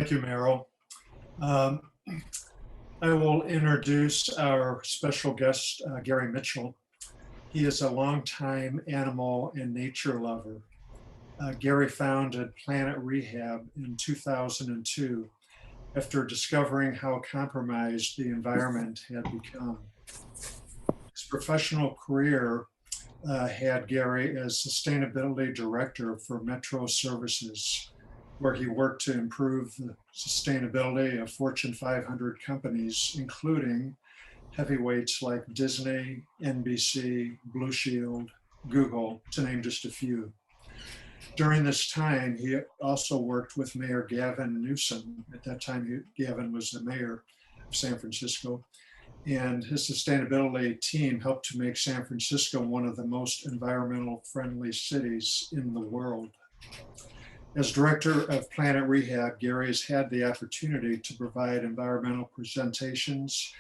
Thank you, Meryl. Um, I will introduce our special guest, Gary Mitchell. He is a longtime animal and nature lover. Gary founded Planet Rehab in 2002 after discovering how compromised the environment had become. His professional career had Gary as sustainability director for Metro Services, where he worked to improve the sustainability of Fortune 500 companies, including heavyweights like Disney, NBC, Blue Shield, Google, to name just a few. During this time, he also worked with Mayor Gavin Newsom. At that time, Gavin was the mayor of San Francisco. And his sustainability team helped to make San Francisco one of the most environmental friendly cities in the world. As director of Planet Rehab, Gary has had the opportunity to provide environmental presentations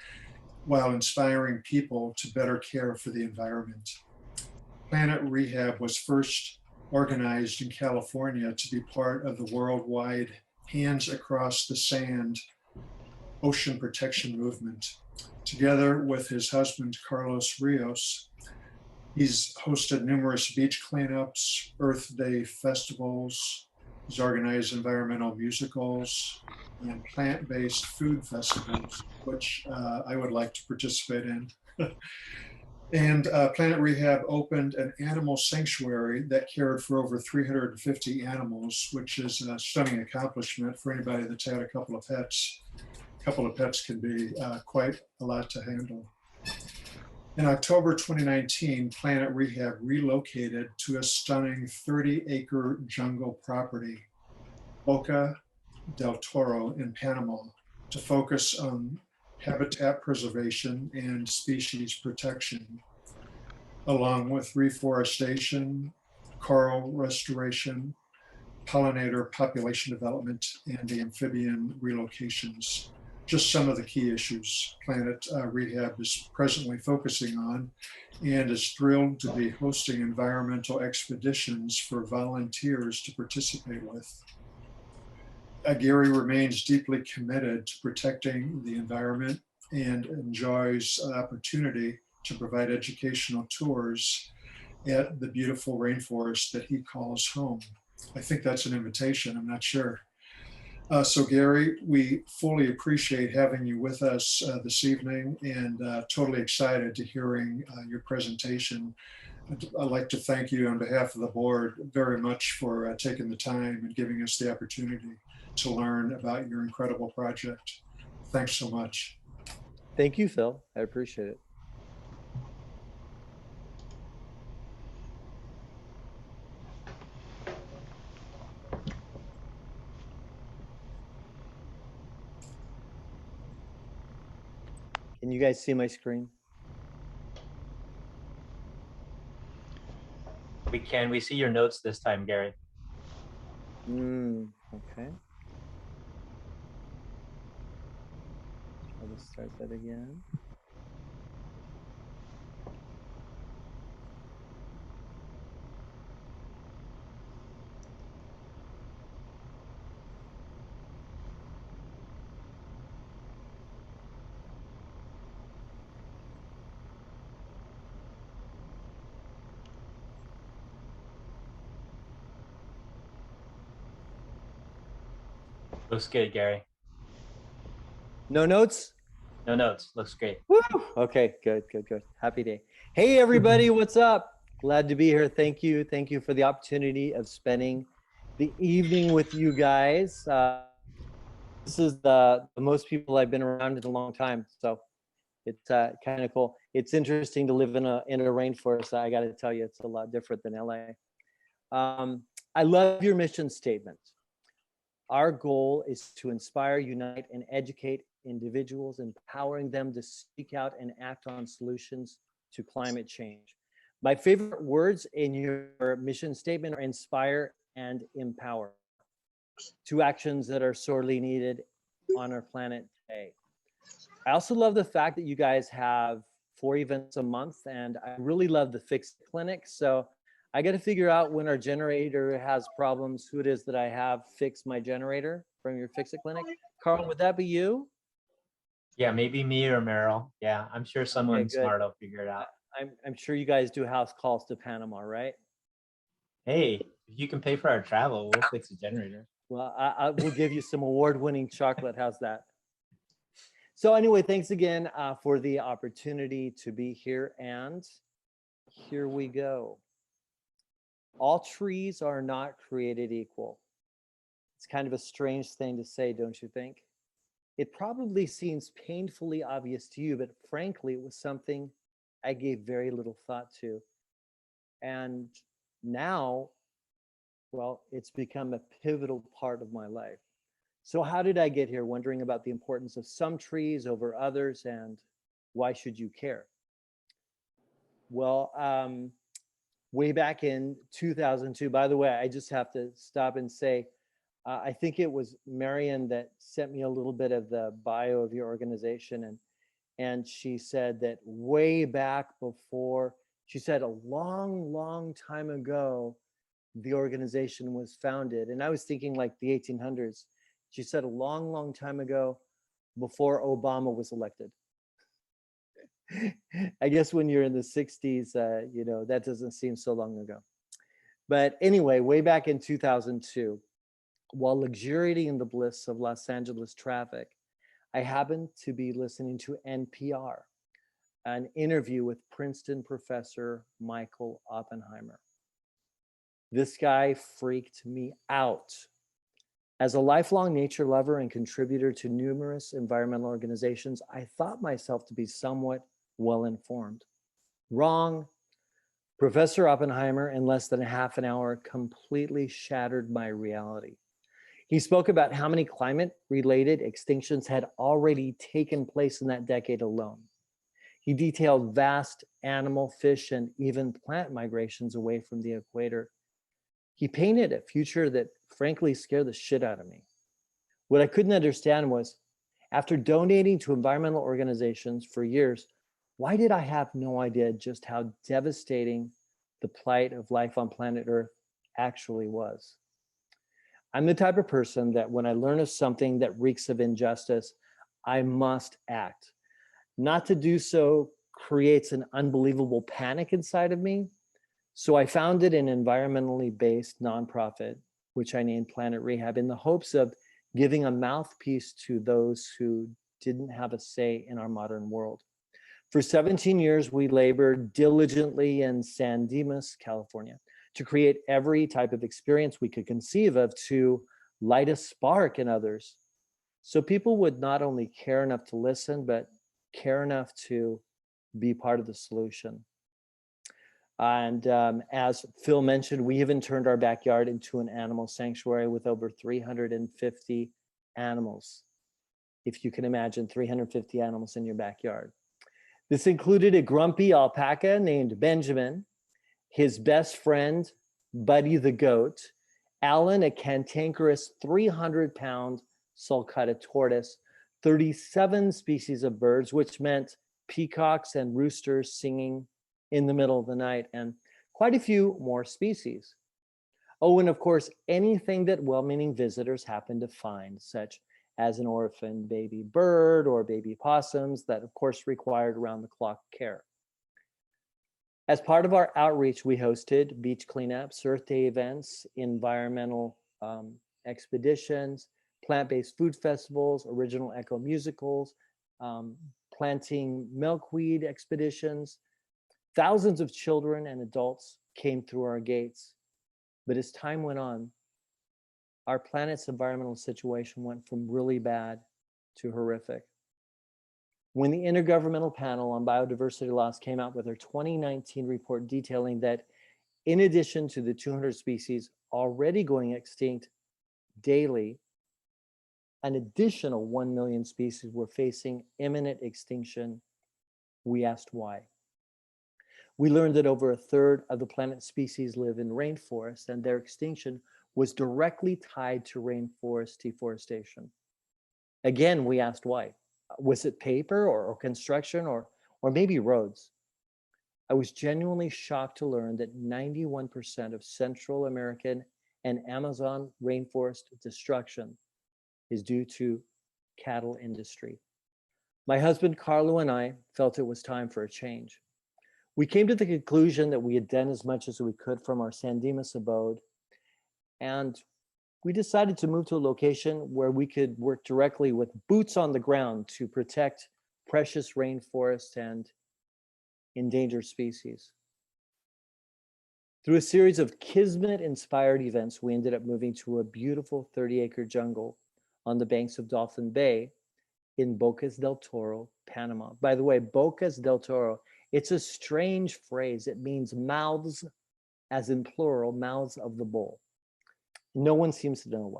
while inspiring people to better care for the environment. Planet Rehab was first organized in California to be part of the worldwide Hands Across the Sand ocean protection movement. Together with his husband, Carlos Rios, he's hosted numerous beach cleanups, Earth Day festivals. He's organized environmental musicals and plant-based food festivals, which I would like to participate in. And Planet Rehab opened an animal sanctuary that cared for over 350 animals, which is a stunning accomplishment for anybody that's had a couple of pets. A couple of pets can be quite a lot to handle. In October 2019, Planet Rehab relocated to a stunning 30-acre jungle property, Boca del Toro in Panama, to focus on habitat preservation and species protection, along with reforestation, coral restoration, pollinator population development, and the amphibian relocations. Just some of the key issues Planet Rehab is presently focusing on, and is thrilled to be hosting environmental expeditions for volunteers to participate with. Gary remains deeply committed to protecting the environment and enjoys an opportunity to provide educational tours at the beautiful rainforest that he calls home. I think that's an invitation, I'm not sure. So Gary, we fully appreciate having you with us this evening, and totally excited to hearing your presentation. I'd like to thank you on behalf of the board very much for taking the time and giving us the opportunity to learn about your incredible project. Thanks so much. Thank you, Phil. I appreciate it. Can you guys see my screen? We can. We see your notes this time, Gary. Okay. Try to start that again. Looks good, Gary. No notes? No notes. Looks great. Woo! Okay, good. Happy day. Hey, everybody, what's up? Glad to be here. Thank you. Thank you for the opportunity of spending the evening with you guys. This is the most people I've been around in a long time, so it's kind of cool. It's interesting to live in a rainforest. I got to tell you, it's a lot different than LA. I love your mission statement. Our goal is to inspire, unite, and educate individuals, empowering them to seek out and act on solutions to climate change. My favorite words in your mission statement are inspire and empower, two actions that are sorely needed on our planet today. I also love the fact that you guys have 4 events a month, and I really love the Fix Clinic. So I got to figure out when our generator has problems, who it is that I have fix my generator from your Fix It Clinic. Carl, would that be you? Yeah, maybe me or Meryl. Yeah, I'm sure someone good. smart will figure it out. I'm sure you guys do house calls to Panama, right? Hey, if you can pay for our travel, we'll fix the generator. Well, I will give you some award-winning chocolate. How's that? So anyway, thanks again for the opportunity to be here. And here we go. All trees are not created equal. It's kind of a strange thing to say, don't you think? It probably seems painfully obvious to you, but frankly, it was something I gave very little thought to. And now, well, it's become a pivotal part of my life. So how did I get here? Wondering about the importance of some trees over others and why should you care? Well, way back in 2002, by the way, I just have to stop and say, I think it was Marion that sent me a little bit of the bio of your organization. And she said that way back before, she said a long, long time ago, the organization was founded. And I was thinking like the 1800s. She said a long, long time ago, before Obama was elected. I guess when you're in the 60s, you know, that doesn't seem so long ago. But anyway, way back in 2002, while luxuriating in the bliss of Los Angeles traffic, I happened to be listening to NPR, an interview with Princeton professor Michael Oppenheimer. This guy freaked me out. As a lifelong nature lover and contributor to numerous environmental organizations, I thought myself to be somewhat well-informed. Wrong. Professor Oppenheimer, in less than a half an hour, completely shattered my reality. He spoke about how many climate-related extinctions had already taken place in that decade alone. He detailed vast animal, fish, and even plant migrations away from the equator. He painted a future that frankly scared the shit out of me. What I couldn't understand was, after donating to environmental organizations for years, why did I have no idea just how devastating the plight of life on planet Earth actually was? I'm the type of person that when I learn of something that reeks of injustice, I must act. Not to do so creates an unbelievable panic inside of me. So I founded an environmentally based nonprofit, which I named Planet Rehab, in the hopes of giving a mouthpiece to those who didn't have a say in our modern world. For 17 years, we labored diligently in San Dimas, California, to create every type of experience we could conceive of to light a spark in others. So people would not only care enough to listen, but care enough to be part of the solution. And as Phil mentioned, we even turned our backyard into an animal sanctuary with over 350 animals. If you can imagine 350 animals in your backyard. This included a grumpy alpaca named Benjamin, his best friend, Buddy the goat, Alan, a cantankerous 300-pound sulcata tortoise, 37 species of birds, which meant peacocks and roosters singing in the middle of the night, and quite a few more species. Oh, and of course, anything that well-meaning visitors happen to find, such as an orphaned baby bird or baby possums that of course required around-the-clock care. As part of our outreach, we hosted beach cleanups, Earth Day events, environmental expeditions, plant-based food festivals, original eco musicals, planting milkweed expeditions. Thousands of children and adults came through our gates. But as time went on, our planet's environmental situation went from really bad to horrific. When the Intergovernmental Panel on Biodiversity Loss came out with their 2019 report detailing that in addition to the 200 species already going extinct daily, an additional 1 million species were facing imminent extinction, we asked why. We learned that over a third of the planet's species live in rainforests, and their extinction was directly tied to rainforest deforestation. Again, we asked why. Was it paper or construction or maybe roads? I was genuinely shocked to learn that 91% of Central American and Amazon rainforest destruction is due to cattle industry. My husband Carlo and I felt it was time for a change. We came to the conclusion that we had done as much as we could from our San Dimas abode, and we decided to move to a location where we could work directly with boots on the ground to protect precious rainforests and endangered species. Through a series of Kismet-inspired events, we ended up moving to a beautiful 30-acre jungle on the banks of Dolphin Bay in Bocas del Toro, Panama. By the way, Bocas del Toro, it's a strange phrase. It means mouths, as in plural, mouths of the bull. No one seems to know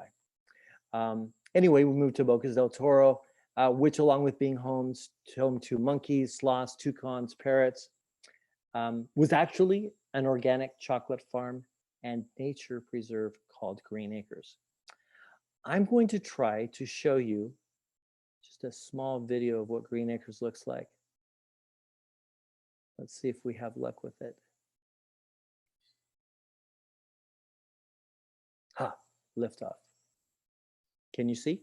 why. Anyway, we moved to Bocas del Toro, which, along with being home to monkeys, sloths, toucans, parrots, was actually an organic chocolate farm and nature preserve called Green Acres. I'm going to try to show you just a small video of what Green Acres looks like. Let's see if we have luck with it. Liftoff. Can you see?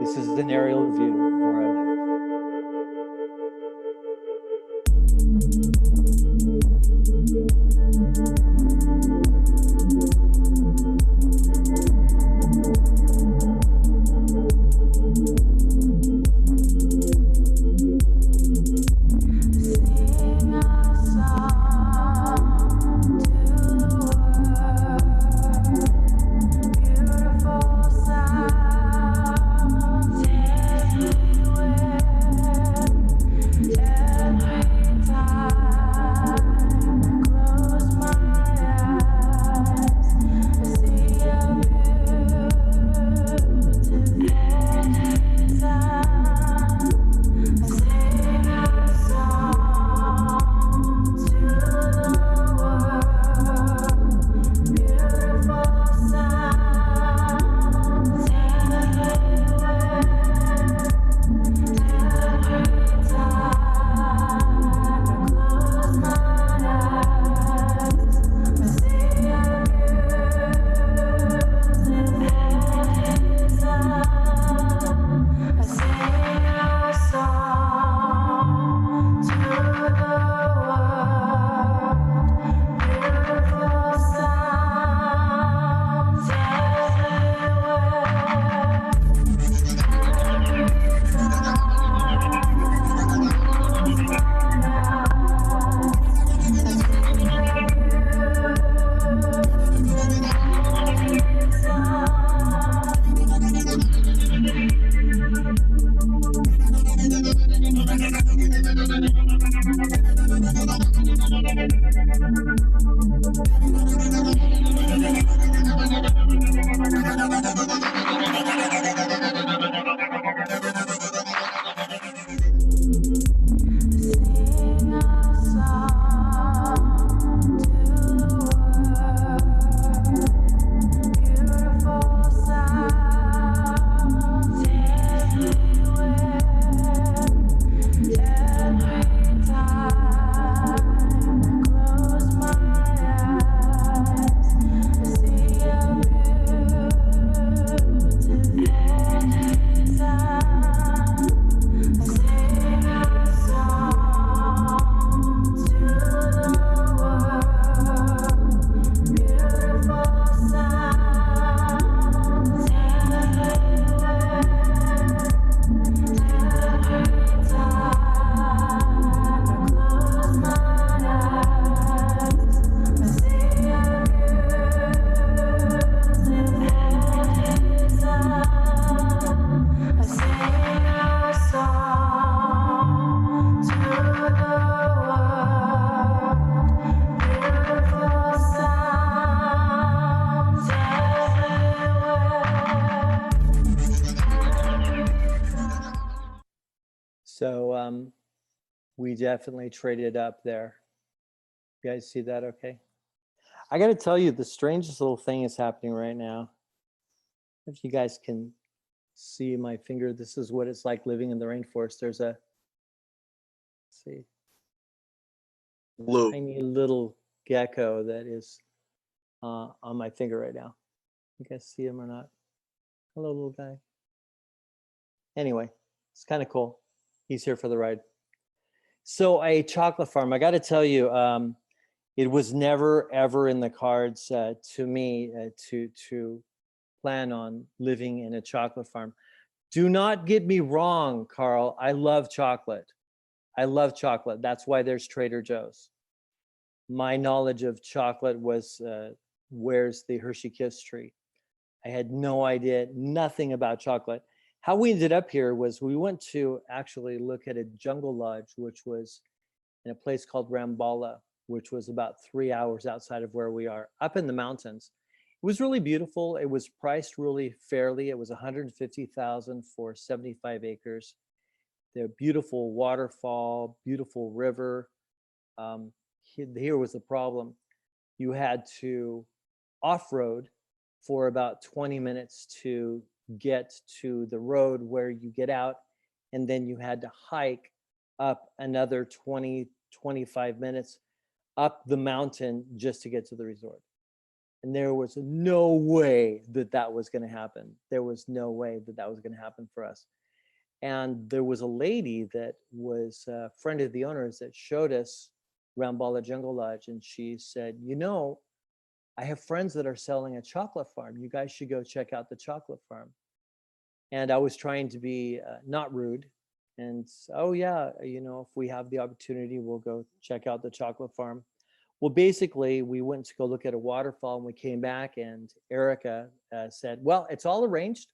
This is an aerial view of where I live. So we definitely traded up there. You guys see that okay? I got to tell you, the strangest little thing is happening right now. If you guys can see my finger. This is what it's like living in the rainforest. There's a, let's see, Blue. tiny little gecko that is on my finger right now. You guys see him or not? Hello, little guy. Anyway, it's kind of cool. He's here for the ride. So a chocolate farm, I got to tell you, it was never ever in the cards to me to plan on living in a chocolate farm. Do not get me wrong, Carl. I love chocolate. I love chocolate. That's why there's Trader Joe's. My knowledge of chocolate was where's the Hershey Kiss tree? I had no idea, nothing about chocolate. How we ended up here was we went to actually look at a jungle lodge, which was in a place called Rambala, which was about 3 hours outside of where we are, up in the mountains. It was really beautiful. It was priced really fairly. It was $150,000 for 75 acres. The beautiful waterfall, beautiful river. Here was the problem. You had to off-road for about 20 minutes to get to the road where you get out, and then you had to hike up another 20, 25 minutes up the mountain just to get to the resort. And there was no way that that was going to happen. There was no way that that was going to happen for us. And there was a lady that was a friend of the owners that showed us Rambala Jungle Lodge, and she said, you know, I have friends that are selling a chocolate farm. You guys should go check out the chocolate farm. And I was trying to be not rude. And oh yeah, you know, if we have the opportunity, we'll go check out the chocolate farm. Well, basically, we went to go look at a waterfall, and we came back, and Erica said, well, it's all arranged.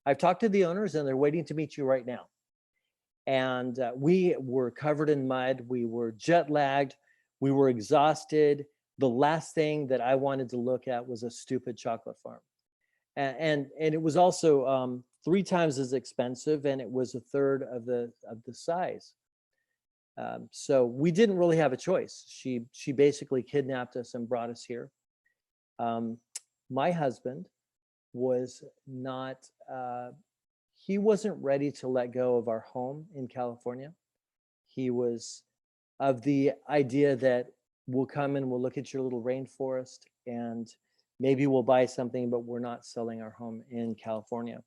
I've talked to the owners, and they're waiting to meet you right now. And we were covered in mud. We were jet lagged. We were exhausted. The last thing that I wanted to look at was a stupid chocolate farm. And it was also 3 times as expensive, and it was a third of the size. So we didn't really have a choice. She basically kidnapped us and brought us here. My husband was not, he wasn't ready to let go of our home in California. He was of the idea that we'll come and we'll look at your little rainforest and maybe we'll buy something, but we're not selling our home in California.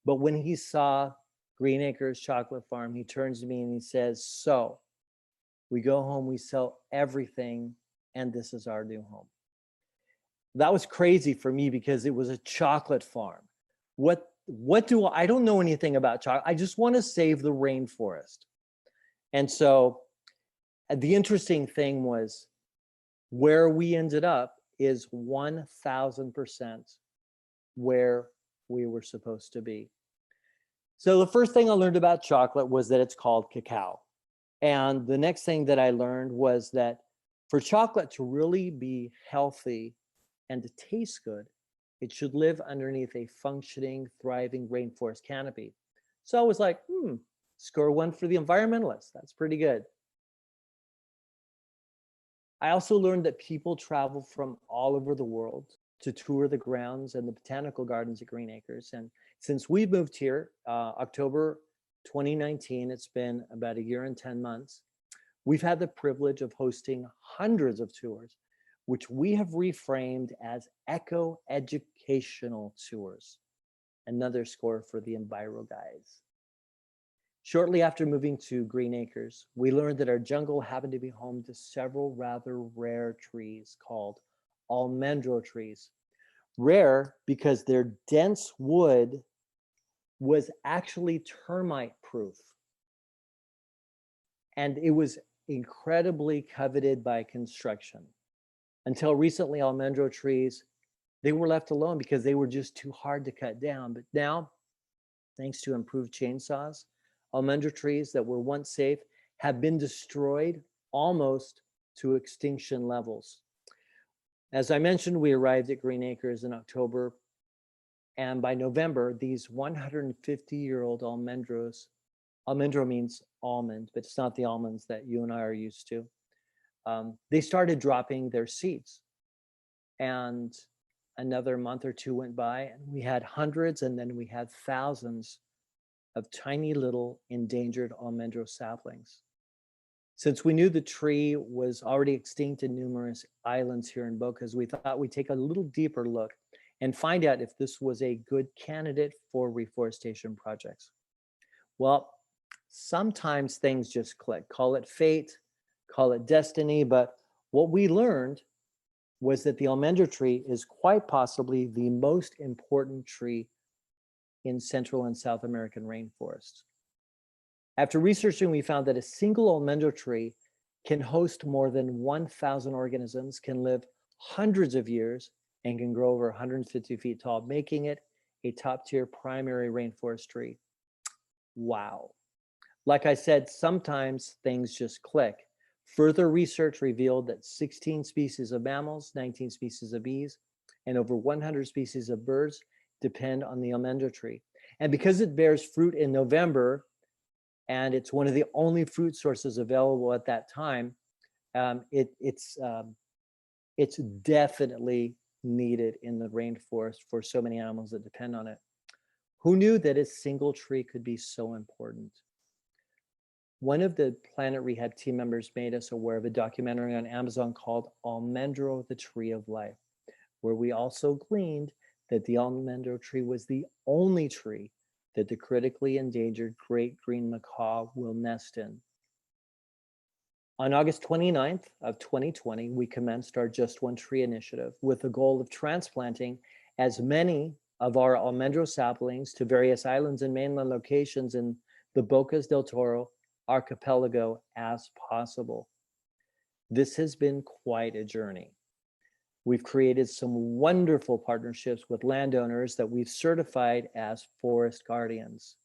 But when he saw Green Acres Chocolate Farm, he turns to me and he says, so we go home, we sell everything, and this is our new home. That was crazy for me because it was a chocolate farm. I don't know anything about chocolate. I just want to save the rainforest. And so the interesting thing was where we ended up is 1000% where we were supposed to be. So the first thing I learned about chocolate was that it's called cacao. And the next thing that I learned was that for chocolate to really be healthy and to taste good, it should live underneath a functioning, thriving rainforest canopy. So I was like, score 1 for the environmentalists. That's pretty good. I also learned that people travel from all over the world to tour the grounds and the botanical gardens at Green Acres. And since we moved here, October 2019, it's been about 1 year and 10 months, we've had the privilege of hosting hundreds of tours, which we have reframed as eco-educational tours. Another score for the Enviro guys. Shortly after moving to Green Acres, we learned that our jungle happened to be home to several rather rare trees called almendro trees. Rare because their dense wood was actually termite proof. And it was incredibly coveted by construction. Until recently, almendro trees, they were left alone because they were just too hard to cut down. But now, thanks to improved chainsaws, almendro trees that were once safe have been destroyed almost to extinction levels. As I mentioned, we arrived at Green Acres in October, and by November, these 150-year-old almendros, almendro means almond, but it's not the almonds that you and I are used to. They started dropping their seeds. And another month or two went by, and we had hundreds and then we had thousands of tiny little endangered almendro saplings. Since we knew the tree was already extinct in numerous islands here in Bocas, we thought we'd take a little deeper look and find out if this was a good candidate for reforestation projects. Well, sometimes things just click. Call it fate, call it destiny, but what we learned was that the almendro tree is quite possibly the most important tree in Central and South American rainforests. After researching, we found that a single almendro tree can host more than 1,000 organisms, can live hundreds of years, and can grow over 150 feet tall, making it a top-tier primary rainforest tree. Wow. Like I said, sometimes things just click. Further research revealed that 16 species of mammals, 19 species of bees, and over 100 species of birds depend on the almendro tree. And because it bears fruit in November, and it's one of the only fruit sources available at that time, it's definitely needed in the rainforest for so many animals that depend on it. Who knew that a single tree could be so important? One of the Planet Rehab team members made us aware of a documentary on Amazon called Almendro, the Tree of Life, where we also gleaned that the almendro tree was the only tree that the critically endangered great green macaw will nest in. On August 29th of 2020, we commenced our Just One Tree initiative with the goal of transplanting as many of our almendro saplings to various islands and mainland locations in the Bocas del Toro archipelago as possible. This has been quite a journey. We've created some wonderful partnerships with landowners that we've certified as forest guardians.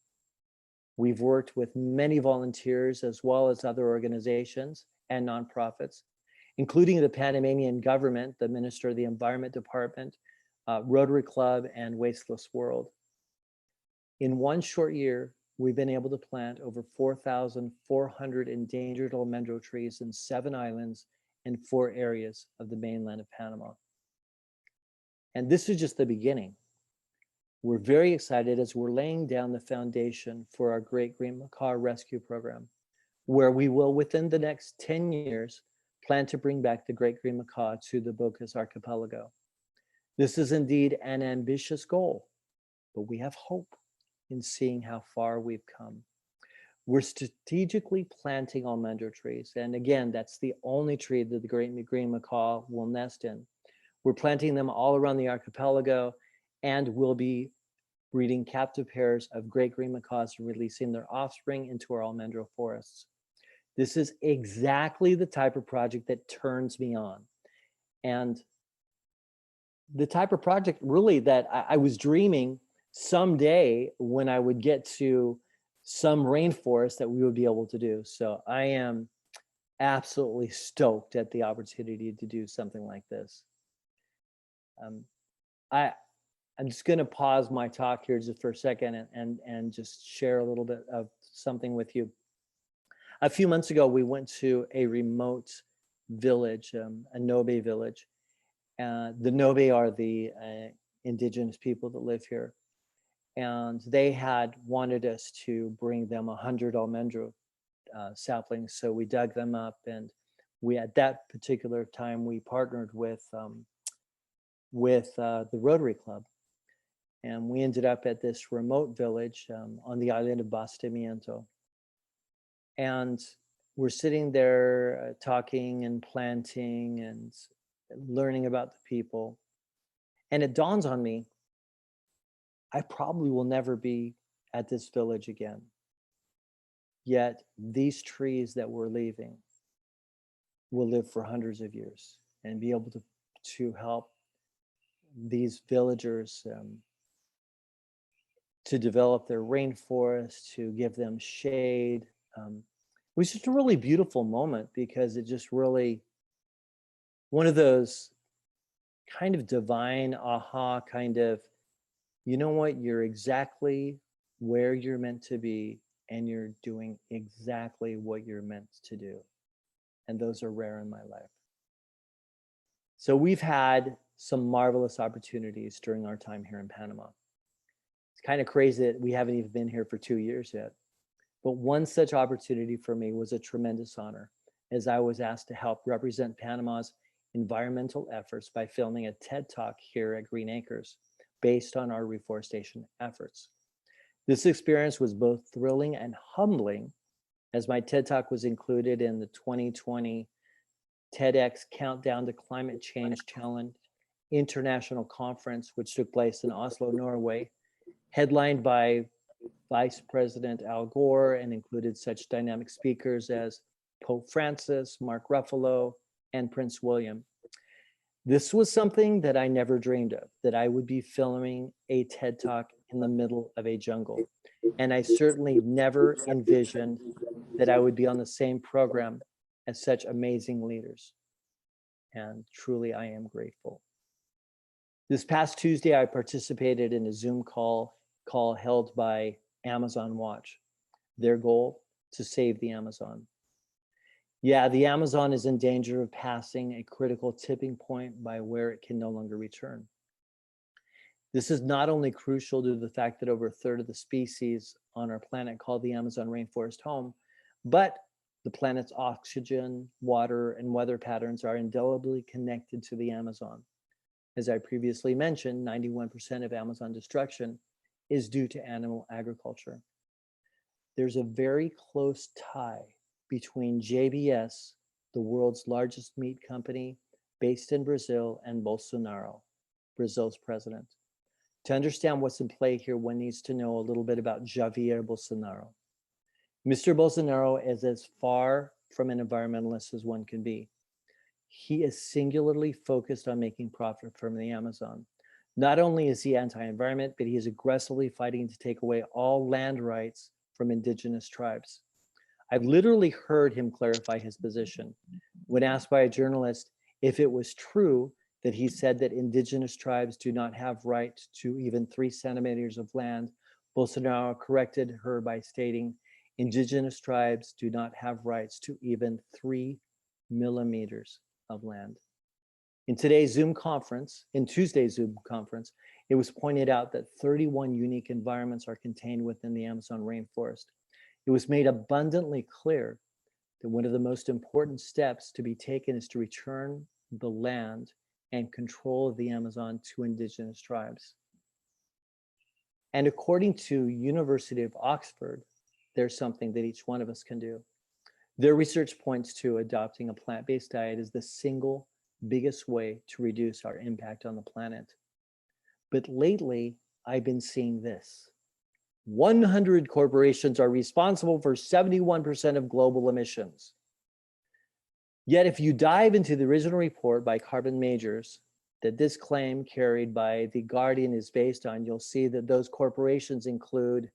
We've worked with many volunteers as well as other organizations and nonprofits, including the Panamanian government, the Minister of the Environment Department, Rotary Club, and Wasteless World. In one short year, we've been able to plant over 4,400 endangered almendro trees in 7 islands and 4 areas of the mainland of Panama. And this is just the beginning. We're very excited as we're laying down the foundation for our Great Green Macaw Rescue Program, where we will, within the next 10 years, plan to bring back the Great Green Macaw to the Bocas Archipelago. This is indeed an ambitious goal, but we have hope in seeing how far we've come. We're strategically planting almendro trees. And again, that's the only tree that the great green macaw will nest in. We're planting them all around the archipelago, and we'll be breeding captive pairs of great green macaws and releasing their offspring into our almendro forests. This is exactly the type of project that turns me on. And the type of project really that I was dreaming someday when I would get to some rainforest that we would be able to do. So I am absolutely stoked at the opportunity to do something like this. I'm just going to pause my talk here just for a second and just share a little bit of something with you. A few months ago, we went to a remote village, a Nobe village. The Nobe are the indigenous people that live here. And they had wanted us to bring them 100 almendro saplings. So we dug them up, and we, at that particular time, we partnered with the Rotary Club. And we ended up at this remote village on the island of Bastimiento. And we're sitting there talking and planting and learning about the people. And it dawns on me, I probably will never be at this village again. Yet these trees that we're leaving will live for hundreds of years and be able to help these villagers to develop their rainforest, to give them shade. It was just a really beautiful moment because it just really, one of those kind of divine aha kind of, you know what, you're exactly where you're meant to be and you're doing exactly what you're meant to do. And those are rare in my life. So we've had some marvelous opportunities during our time here in Panama. It's kind of crazy that we haven't even been here for 2 years yet. But one such opportunity for me was a tremendous honor, as I was asked to help represent Panama's environmental efforts by filming a TED Talk here at Green Acres based on our reforestation efforts. This experience was both thrilling and humbling, as my TED Talk was included in the 2020 TEDx Countdown to Climate Change Challenge International Conference, which took place in Oslo, Norway, headlined by Vice President Al Gore, and included such dynamic speakers as Pope Francis, Mark Ruffalo, and Prince William. This was something that I never dreamed of, that I would be filming a TED Talk in the middle of a jungle. And I certainly never envisioned that I would be on the same program as such amazing leaders. And truly, I am grateful. This past Tuesday, I participated in a Zoom call held by Amazon Watch. Their goal, to save the Amazon. Yeah, the Amazon is in danger of passing a critical tipping point by where it can no longer return. This is not only crucial due to the fact that over a third of the species on our planet call the Amazon rainforest home, but the planet's oxygen, water, and weather patterns are indelibly connected to the Amazon. As I previously mentioned, 91% of Amazon destruction is due to animal agriculture. There's a very close tie between JBS, the world's largest meat company based in Brazil, and Bolsonaro, Brazil's president. To understand what's in play here, one needs to know a little bit about Jair Bolsonaro. Mr. Bolsonaro is as far from an environmentalist as one can be. He is singularly focused on making profit from the Amazon. Not only is he anti-environment, but he is aggressively fighting to take away all land rights from indigenous tribes. I've literally heard him clarify his position. When asked by a journalist if it was true that he said that indigenous tribes do not have right to even 3 centimeters of land, Bolsonaro corrected her by stating, indigenous tribes do not have rights to even 3 millimeters of land. In Tuesday's Zoom conference, it was pointed out that 31 unique environments are contained within the Amazon rainforest. It was made abundantly clear that one of the most important steps to be taken is to return the land and control of the Amazon to indigenous tribes. And according to University of Oxford, there's something that each one of us can do. Their research points to adopting a plant-based diet as the single biggest way to reduce our impact on the planet. But lately, I've been seeing this. 100 corporations are responsible for 71% of global emissions. Yet if you dive into the original report by Carbon Majors that this claim carried by The Guardian is based on, you'll see that those corporations include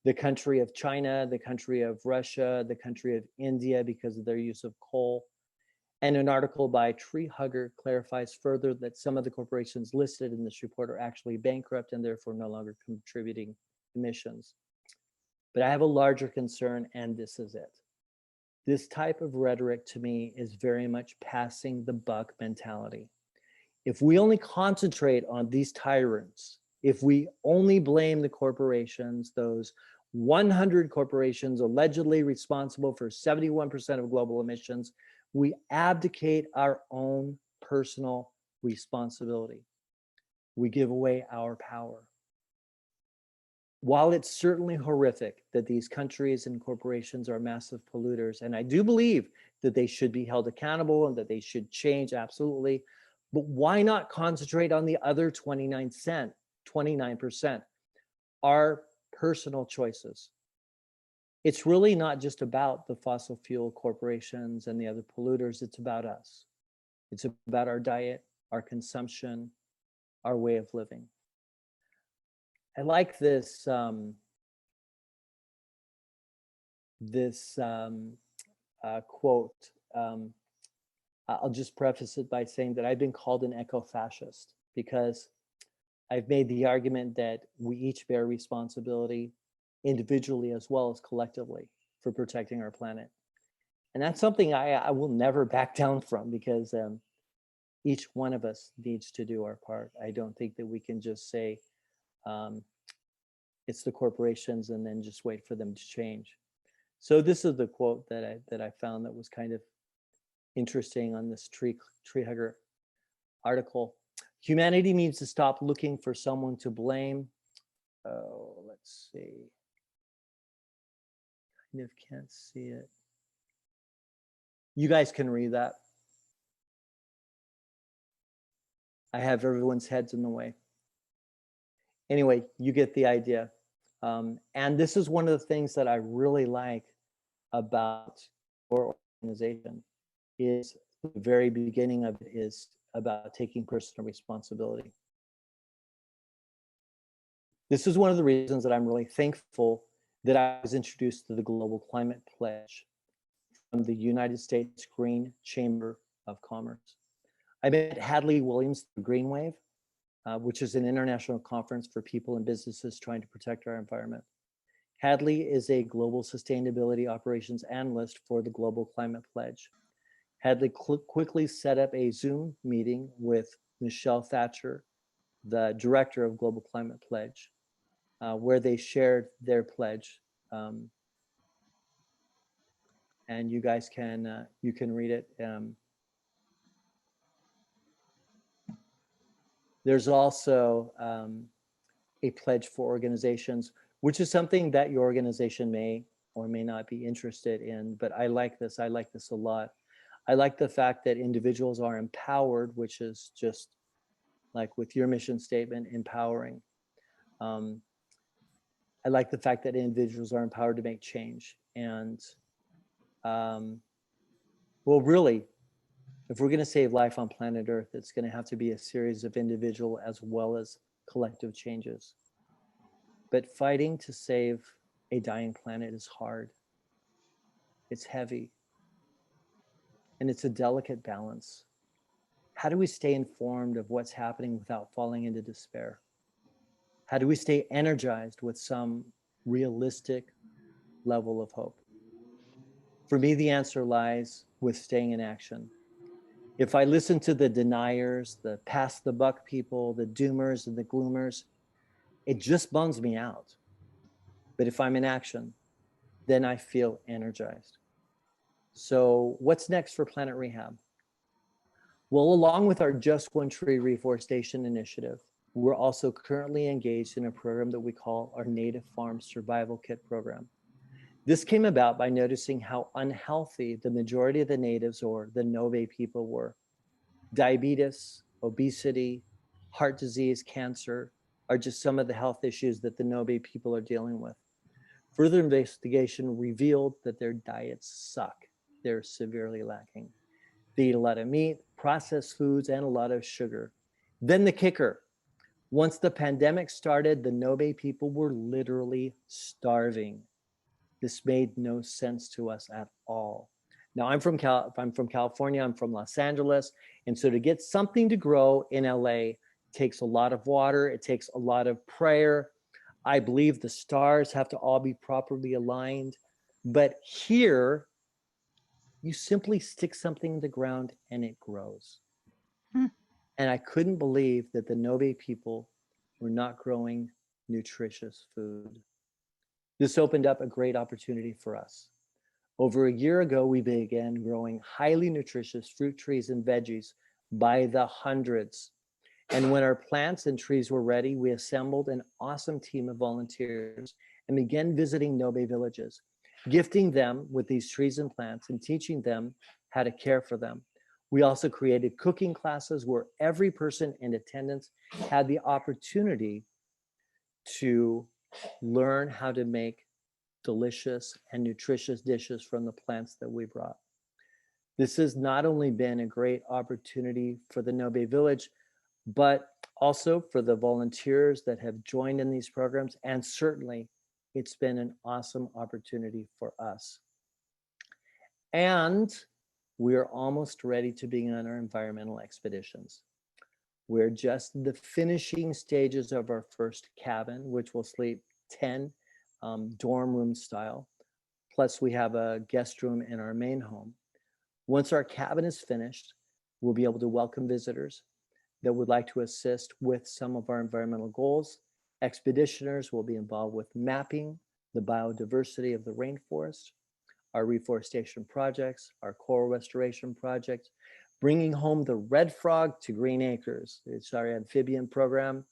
the country of China, the country of Russia, the country of India because of their use of coal. And an article by Tree Hugger clarifies further that some of the corporations listed in this report are actually bankrupt and therefore no longer contributing emissions. But I have a larger concern, and this is it. This type of rhetoric to me is very much passing the buck mentality. If we only concentrate on these tyrants, if we only blame the corporations, those 100 corporations allegedly responsible for 71% of global emissions, we abdicate our own personal responsibility. We give away our power. While it's certainly horrific that these countries and corporations are massive polluters, and I do believe that they should be held accountable and that they should change, absolutely, but why not concentrate on the other 29%, our personal choices? It's really not just about the fossil fuel corporations and the other polluters, it's about us. It's about our diet, our consumption, our way of living. I like this quote. I'll just preface it by saying that I've been called an eco-fascist because I've made the argument that we each bear responsibility individually as well as collectively for protecting our planet. And that's something I will never back down from because each one of us needs to do our part. I don't think that we can just say it's the corporations and then just wait for them to change. So this is the quote that I found that was kind of interesting on this tree hugger article. Humanity needs to stop looking for someone to blame. Oh, let's see. Kind of can't see it. You guys can read that. I have everyone's heads in the way. Anyway, you get the idea. And this is one of the things that I really like about our organization is the very beginning of it is about taking personal responsibility. This is one of the reasons that I'm really thankful that I was introduced to the Global Climate Pledge from the United States Green Chamber of Commerce. I met Hadley Williams, the Green Wave, which is an international conference for people and businesses trying to protect our environment. Hadley is a global sustainability operations analyst for the Global Climate Pledge. Hadley quickly set up a Zoom meeting with Michelle Thatcher, the director of Global Climate Pledge, where they shared their pledge. And you guys can, you can read it. There's also a pledge for organizations, which is something that your organization may or may not be interested in, but I like this a lot. I like the fact that individuals are empowered, which is just like with your mission statement, empowering. I like the fact that individuals are empowered to make change. And well, really, if we're gonna save life on planet Earth, it's gonna have to be a series of individual as well as collective changes. But fighting to save a dying planet is hard. It's heavy. And it's a delicate balance. How do we stay informed of what's happening without falling into despair? How do we stay energized with some realistic level of hope? For me, the answer lies with staying in action. If I listen to the deniers, the pass the buck people, the doomers and the gloomers, it just bums me out. But if I'm in action, then I feel energized. So what's next for Planet Rehab? Well, along with our Just One Tree Reforestation Initiative, we're also currently engaged in a program that we call our Native Farm Survival Kit program. This came about by noticing how unhealthy the majority of the natives or the Nove people were. Diabetes, obesity, heart disease, cancer are just some of the health issues that the Nove people are dealing with. Further investigation revealed that their diets suck. They're severely lacking. They eat a lot of meat, processed foods, and a lot of sugar. Then the kicker. Once the pandemic started, the Nove people were literally starving. This made no sense to us at all. Now I'm from California, I'm from Los Angeles. And so to get something to grow in LA takes a lot of water, it takes a lot of prayer. I believe the stars have to all be properly aligned. But here, you simply stick something in the ground and it grows. And I couldn't believe that the Nove people were not growing nutritious food. This opened up a great opportunity for us. Over a year ago, we began growing highly nutritious fruit trees and veggies by the hundreds. And when our plants and trees were ready, we assembled an awesome team of volunteers and began visiting Nove villages, gifting them with these trees and plants and teaching them how to care for them. We also created cooking classes where every person in attendance had the opportunity to learn how to make delicious and nutritious dishes from the plants that we brought. This has not only been a great opportunity for the Nove village, but also for the volunteers that have joined in these programs. And certainly it's been an awesome opportunity for us. And we are almost ready to begin our environmental expeditions. We're just the finishing stages of our first cabin, which will sleep 10 dorm room style. Plus we have a guest room in our main home. Once our cabin is finished, We'll be able to welcome visitors that would like to assist with some of our environmental goals. Expeditioners will be involved with mapping the biodiversity of the rainforest, our reforestation projects, our coral restoration projects, bringing home the red frog to Green Acres. It's our amphibian program,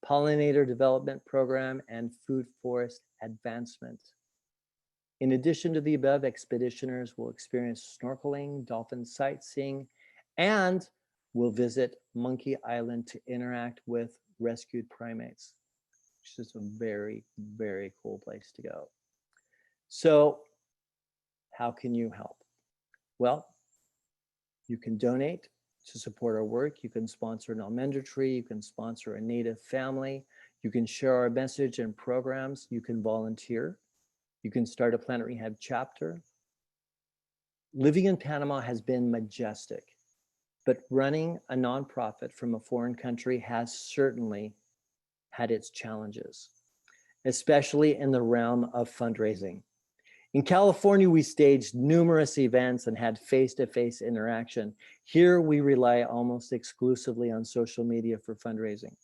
pollinator development program, and food forest advancement. In addition to the above, expeditioners will experience snorkeling, dolphin sightseeing, and will visit Monkey Island to interact with rescued primates, which is a very, very cool place to go. So how can you help? Well, you can donate to support our work. You can sponsor an almendra tree. You can sponsor a native family. You can share our message and programs. You can volunteer. You can start a Planet Rehab chapter. Living in Panama has been majestic, but running a nonprofit from a foreign country has certainly had its challenges, especially in the realm of fundraising. In California, we staged numerous events and had face-to-face interaction. Here, we rely almost exclusively on social media for fundraising.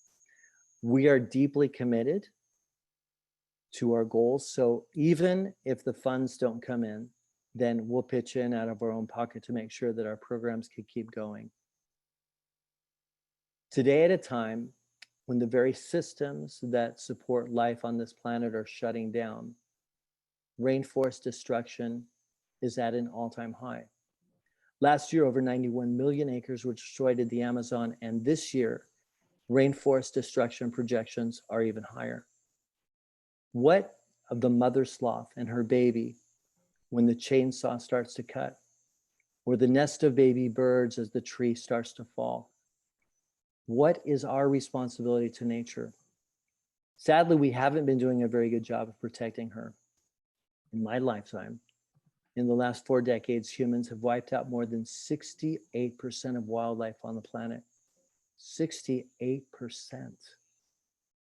We are deeply committed to our goals, so even if the funds don't come in, then we'll pitch in out of our own pocket to make sure that our programs can keep going. Today, at a time when the very systems that support life on this planet are shutting down, rainforest destruction is at an all-time high. Last year, over 91 million acres were destroyed in the Amazon, and this year, rainforest destruction projections are even higher. What of the mother sloth and her baby when the chainsaw starts to cut, or the nest of baby birds as the tree starts to fall? What is our responsibility to nature? Sadly, we haven't been doing a very good job of protecting her. In my lifetime, in the last 4 decades, humans have wiped out more than 68% of wildlife on the planet. 68%.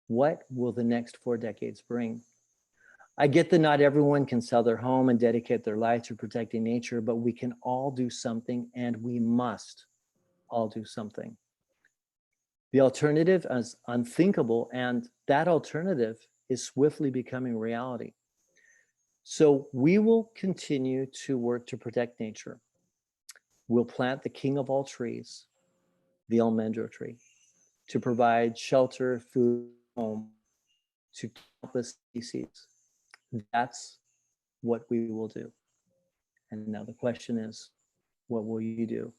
What will the next 4 decades bring? I get that not everyone can sell their home and dedicate their life to protecting nature, but we can all do something, and we must all do something. The alternative is unthinkable, and that alternative is swiftly becoming reality. So we will continue to work to protect nature. We'll plant the king of all trees, the almendra tree, to provide shelter, food, home to countless species. That's what we will do. And now the question is, what will you do?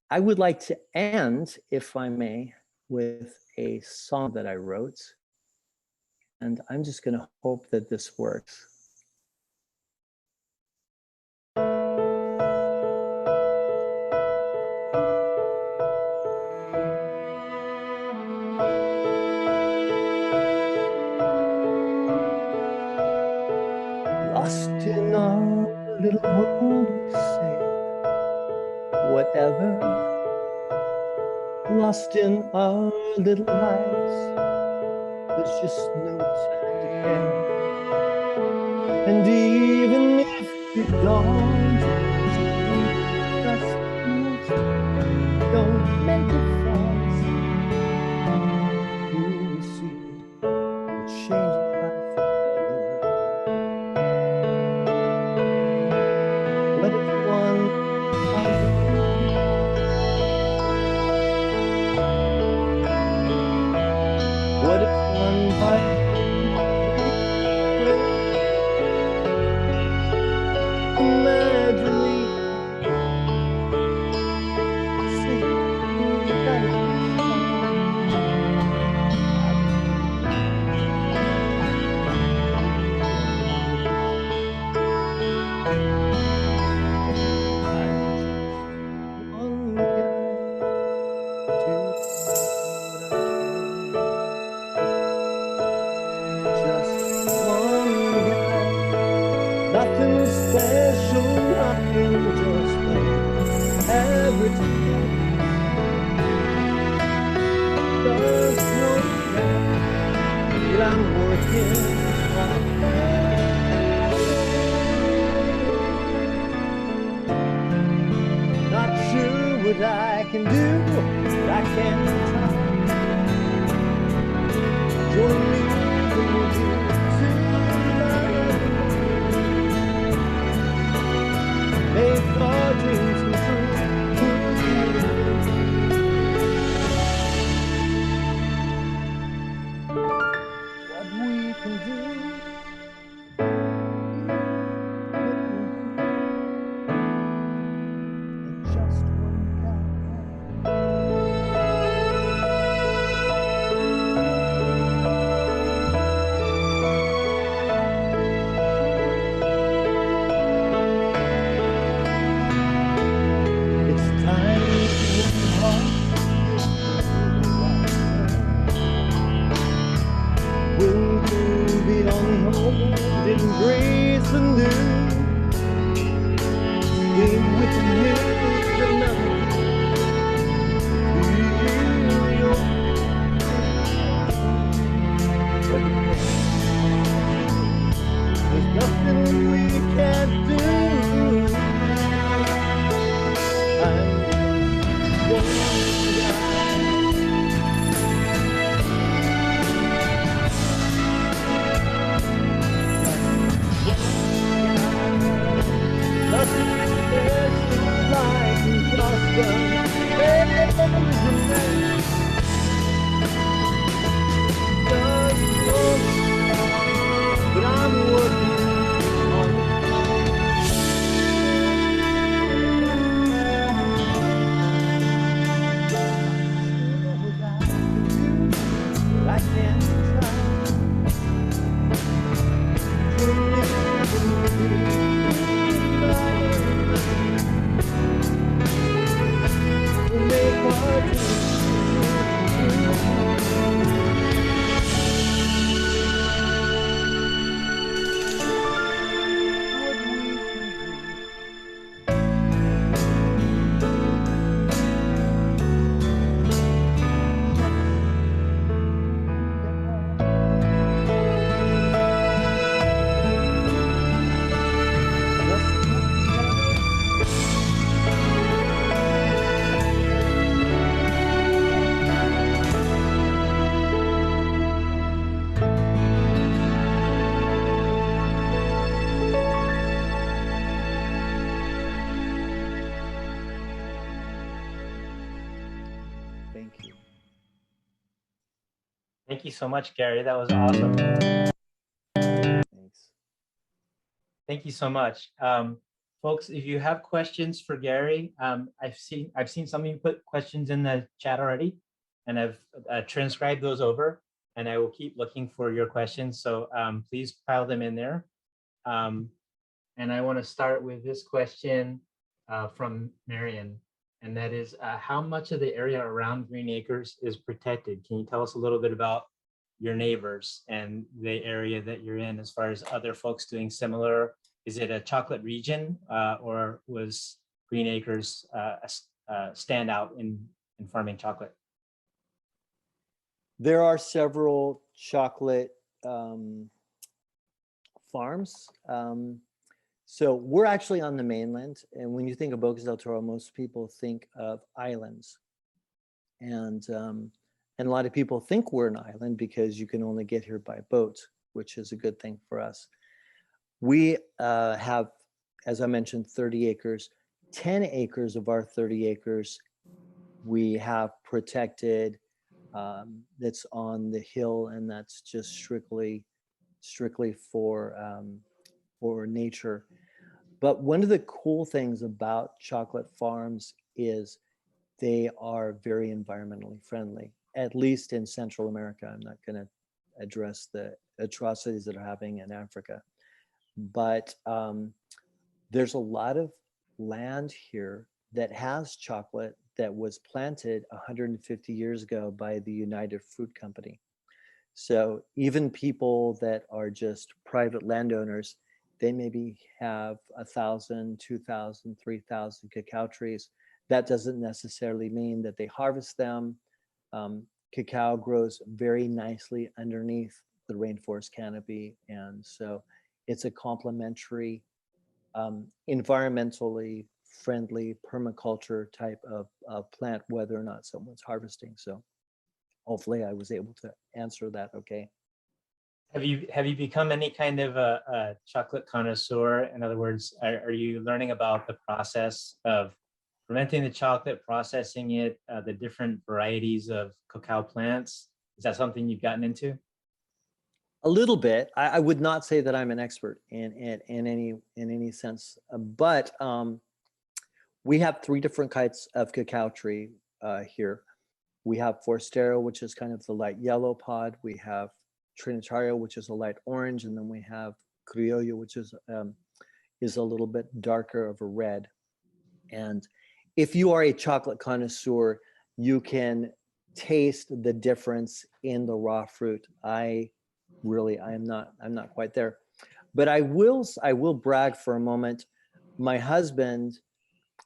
I would like to end, if I may, with a song that I wrote. And I'm just going to hope that this works. Lost in our little world, we say whatever. Lost in our little lives, there's just no time to care. And even if we don't just don't make a fuss, you will see the changing life forever. What if one what if one bite imagine me singing diapers nothing special, nothing, just like average man. Just one man that I'm working on. Not sure what I can do, but I can't try. Join me when we're here to make our dreams come true. What we can do. Just one guy. It's time to work hard. We'll move beyond home, embrace the new. Game with the news, another there's nothing we can't do. I'm one guy. Nothing else like Costa Rica. But I'm working on I can try. Thank you. Thank you so much, Gary. That was awesome. Thanks. Thank you so much. Folks, if you have questions for Gary, I've seen some of you put questions in the chat already, and I've transcribed those over, and I will keep looking for your questions. So please pile them in there. And I want to start with this question from Marion, and that is, how much of the area around Green Acres is protected? Can you tell us a little bit about your neighbors and the area that you're in as far as other folks doing similar? Is it a chocolate region, or was Green Acres a standout in farming chocolate? There are several chocolate farms. So we're actually on the mainland. And when you think of Bocas del Toro, most people think of islands. And a lot of people think we're an island because you can only get here by boat, which is a good thing for us. We have, as I mentioned, 30 acres. 10 acres of our 30 acres we have protected, that's on the hill, and that's just strictly for nature. But one of the cool things about chocolate farms is they are very environmentally friendly, at least in Central America. I'm not going to address the atrocities that are happening in Africa, but there's a lot of land here that has chocolate that was planted 150 years ago by the United Fruit Company. So even people that are just private landowners, they maybe have 1,000, 2,000, 3,000 cacao trees. That doesn't necessarily mean that they harvest them. Cacao grows very nicely underneath the rainforest canopy. And so it's a complementary, environmentally friendly permaculture type of plant, whether or not someone's harvesting. So hopefully I was able to answer that okay. Have you become any kind of a chocolate connoisseur? In other words, are you learning about the process of fermenting the chocolate, processing it, the different varieties of cacao plants? Is that something you've gotten into? A little bit. I would not say that I'm an expert in any sense, but we have 3 different kinds of cacao tree here. We have Forastero, which is kind of the light yellow pod. We have Trinitario, which is a light orange, and then we have Criollo, which is a little bit darker of a red. And if you are a chocolate connoisseur, you can taste the difference in the raw fruit. I'm not quite there, but I will brag for a moment. My husband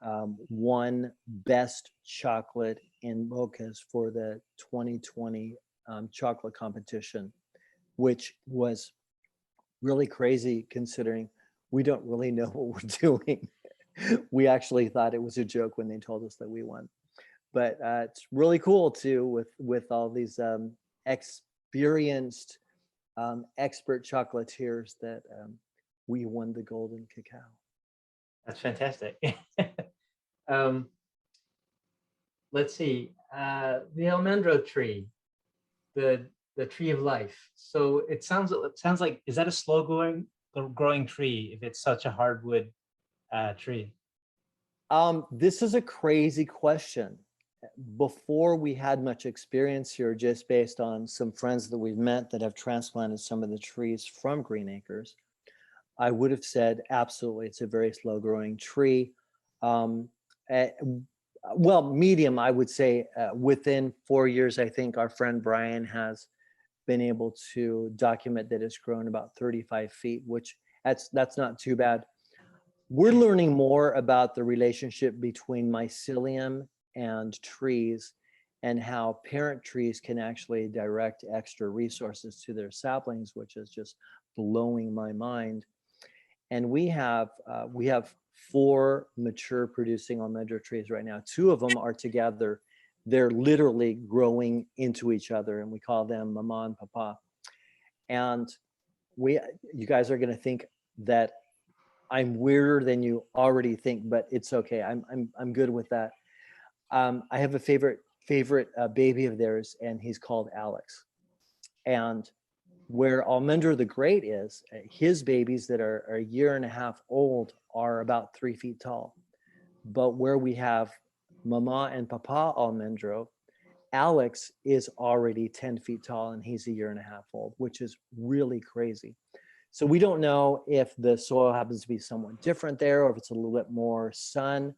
won best chocolate in mochas for the 2020 chocolate competition, which was really crazy considering we don't really know what we're doing. We actually thought it was a joke when they told us that we won, but it's really cool too with all these experienced expert chocolatiers that we won the golden cacao. That's fantastic. Let's see, the almendro tree, the tree of life. So it sounds like, is that a slow growing tree if it's such a hardwood tree? This is a crazy question. Before we had much experience here, just based on some friends that we've met that have transplanted some of the trees from Green Acres, I would have said absolutely it's a very slow growing tree. Well, medium, I would say. Within 4 years, I think our friend Brian has been able to document that it's grown about 35 feet, which that's not too bad. We're learning more about the relationship between mycelium and trees and how parent trees can actually direct extra resources to their saplings, which is just blowing my mind. And we have 4 mature producing almendro trees right now. 2 of them are together. They're literally growing into each other, and we call them Mama and Papa. And you guys are going to think that I'm weirder than you already think, but it's okay. I'm good with that. I have a favorite baby of theirs, and he's called Alex. And where Almendro the Great is, his babies that are a year and a half old are about 3 feet tall. But where we have Mama and Papa Almendro, Alex is already 10 feet tall and he's a year and a half old, which is really crazy. So we don't know if the soil happens to be somewhat different there or if it's a little bit more sun.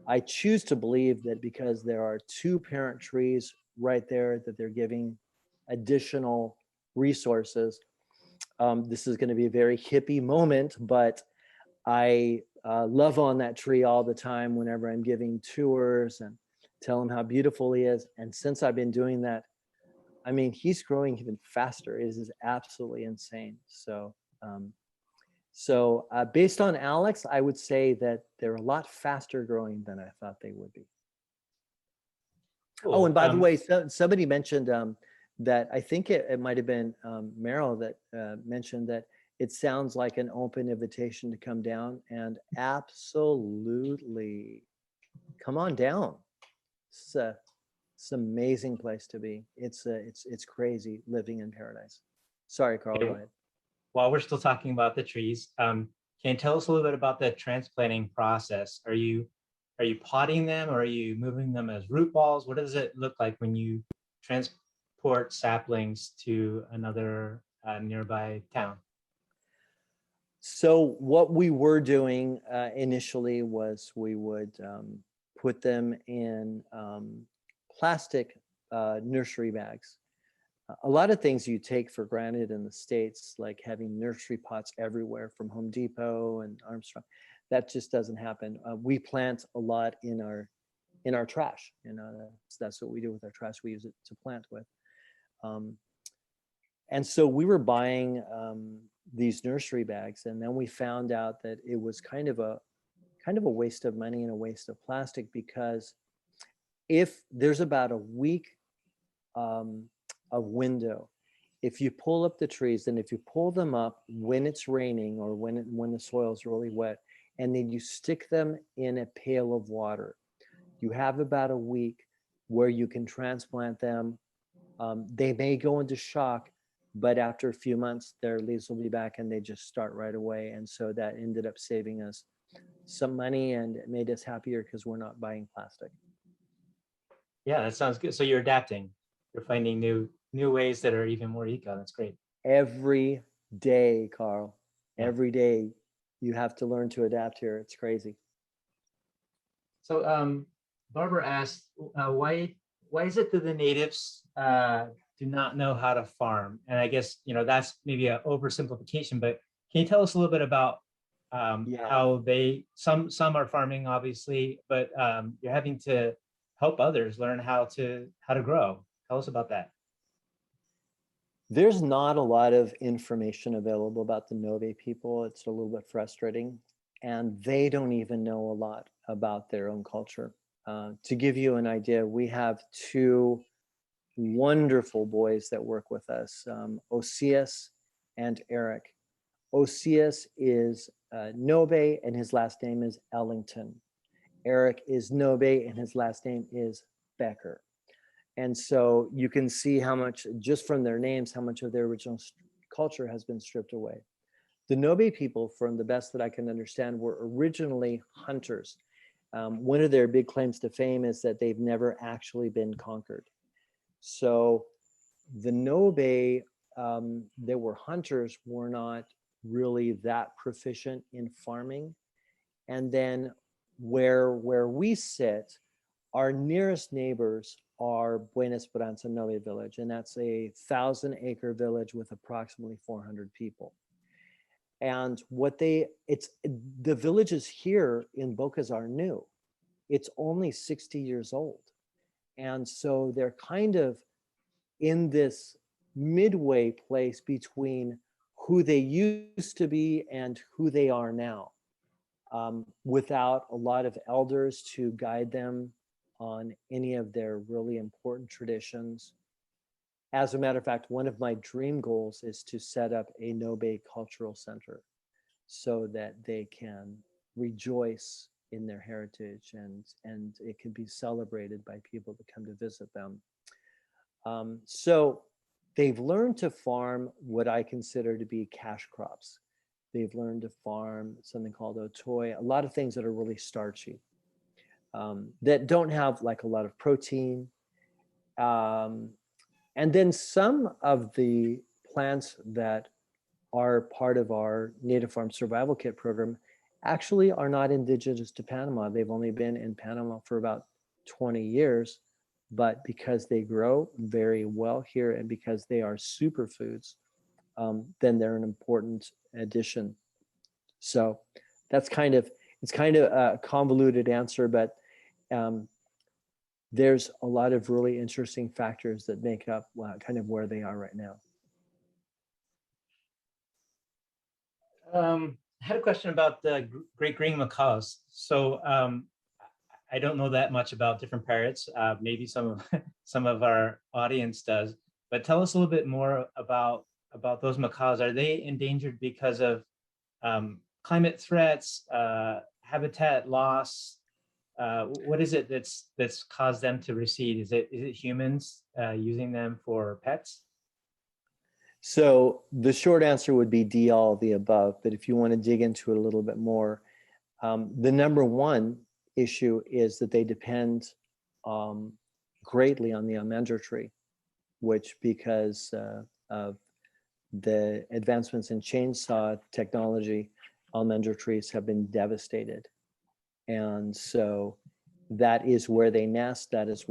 I choose to believe that because there are 2 parent trees right there that they're giving additional resources. This is going to be a very hippie moment, but I love on that tree all the time whenever I'm giving tours and tell him how beautiful he is. And since I've been doing that, I mean, he's growing even faster. It is absolutely insane. So, based on Alex, I would say that they're a lot faster growing than I thought they would be. Cool. Oh, and by the way, somebody mentioned that I think it might have been Meryl that mentioned that it sounds like an open invitation to come down, and absolutely, come on down. It's an amazing place to be. It's crazy living in paradise. Sorry, Carl, go ahead. While we're still talking about the trees, can you tell us a little bit about the transplanting process? Are you potting them, or are you moving them as root balls? What does it look like when you transport saplings to another nearby town? So what we were doing initially was we would put them in plastic nursery bags. A lot of things you take for granted in the States, like having nursery pots everywhere from Home Depot and Armstrong, that just doesn't happen. We plant a lot in our trash. You know, that's what we do with our trash. We use it to plant with. And so we were buying these nursery bags, and then we found out that it was kind of a kind of a waste of money and a waste of plastic, because if there's about a week of window, if you pull up the trees, and if you pull them up when it's raining or when the soil is really wet, and then you stick them in a pail of water, you have about a week where you can transplant them. They may go into shock, but after a few months, their leaves will be back and they just start right away. And so that ended up saving us some money, and it made us happier because we're not buying plastic. Yeah, that sounds good. So you're adapting. You're finding new ways that are even more eco. That's great. Every day, Carl, Yeah. every day you have to learn to adapt here. It's crazy. So Barbara asked, why is it that the natives do not know how to farm? And I guess, that's maybe an oversimplification, but can you tell us a little bit about how some are farming, obviously, but you're having to help others learn how to grow. Tell us about that. There's not a lot of information available about the Nove people. It's a little bit frustrating, and they don't even know a lot about their own culture. To give you an idea, we have two wonderful boys that work with us, Osias and Eric. Osias is Nobe, and his last name is Ellington. Eric is Nobe, and his last name is Becker. And so you can see how much, just from their names, how much of their original culture has been stripped away. The Nobe people, from the best that I can understand, were originally hunters. One of their big claims to fame is that they've never actually been conquered. So the Nobe that were hunters were not really that proficient in farming. And then where we sit, our nearest neighbors are Buena Esperanza Nove village, and that's a 1,000-acre village with approximately 400 people. And the villages here in Bocas are new. It's only 60 years old. And so they're kind of in this midway place between who they used to be and who they are now, without a lot of elders to guide them on any of their really important traditions. As a matter of fact, one of my dream goals is to set up a Nobe cultural center so that they can rejoice in their heritage, and it can be celebrated by people that come to visit them. So they've learned to farm what I consider to be cash crops. They've learned to farm something called otoi, a lot of things that are really starchy, that don't have like a lot of protein. And then some of the plants that are part of our Native Farm Survival Kit program actually are not indigenous to Panama. They've only been in Panama for about 20 years, but because they grow very well here and because they are superfoods, then they're an important addition. So it's kind of a convoluted answer, but there's a lot of really interesting factors that make up kind of where they are right now. I had a question about the great green macaws. So I don't know that much about different parrots. Maybe some of our audience does, but tell us a little bit more about those macaws. Are they endangered because of climate threats, habitat loss? What is it that's caused them to recede? Is it humans using them for pets? So the short answer would be D, all of the above. But if you want to dig into it a little bit more, the number one issue is that they depend greatly on the almendra tree, which, because of the advancements in chainsaw technology, almendra trees have been devastated. And so that is where they nest. That is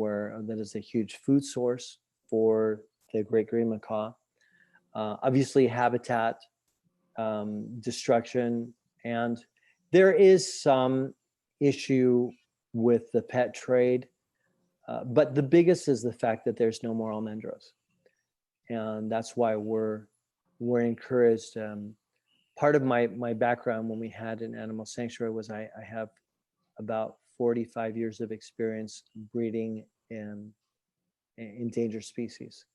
a huge food source for the great green macaw. Obviously, habitat destruction, and there is some issue with the pet trade, but the biggest is the fact that there's no more almendros, and that's why we're encouraged. Part of my background when we had an animal sanctuary was I have about 45 years of experience breeding in endangered species,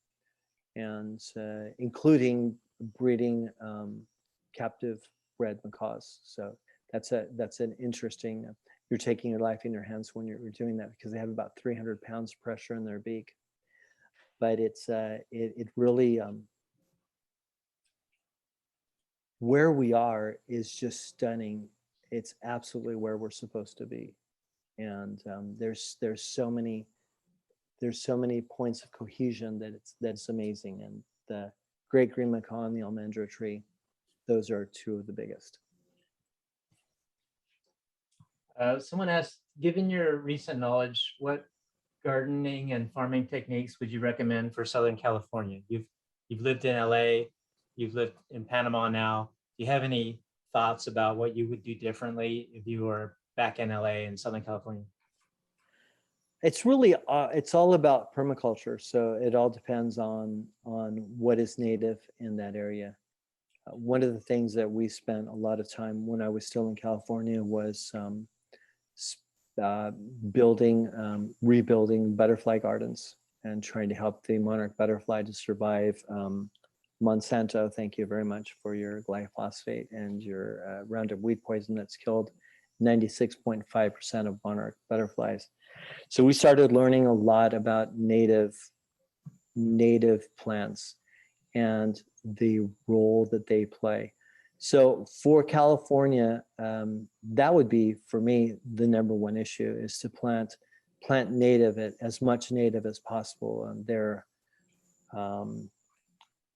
and including breeding captive bred macaws. So that's an interesting. You're taking your life in your hands when you're doing that, because they have about 300 pounds pressure in their beak. But it's it really where we are is just stunning. It's absolutely where we're supposed to be, and there's so many points of cohesion that it's amazing. And the great green macaw and the almendra tree, those are two of the biggest. Someone asked, given your recent knowledge, what gardening and farming techniques would you recommend for Southern California? You've lived in LA, you've lived in Panama now. Do you have any thoughts about what you would do differently if you were back in LA in Southern California? It's really it's all about permaculture. So it all depends on what is native in that area. One of the things that we spent a lot of time when I was still in California was rebuilding butterfly gardens and trying to help the monarch butterfly to survive. Monsanto, thank you very much for your glyphosate and your Roundup weed poison that's killed 96.5% of monarch butterflies. So we started learning a lot about native plants and the role that they play. So for California, that would be, for me, the number one issue, is to plant native, as much native as possible. And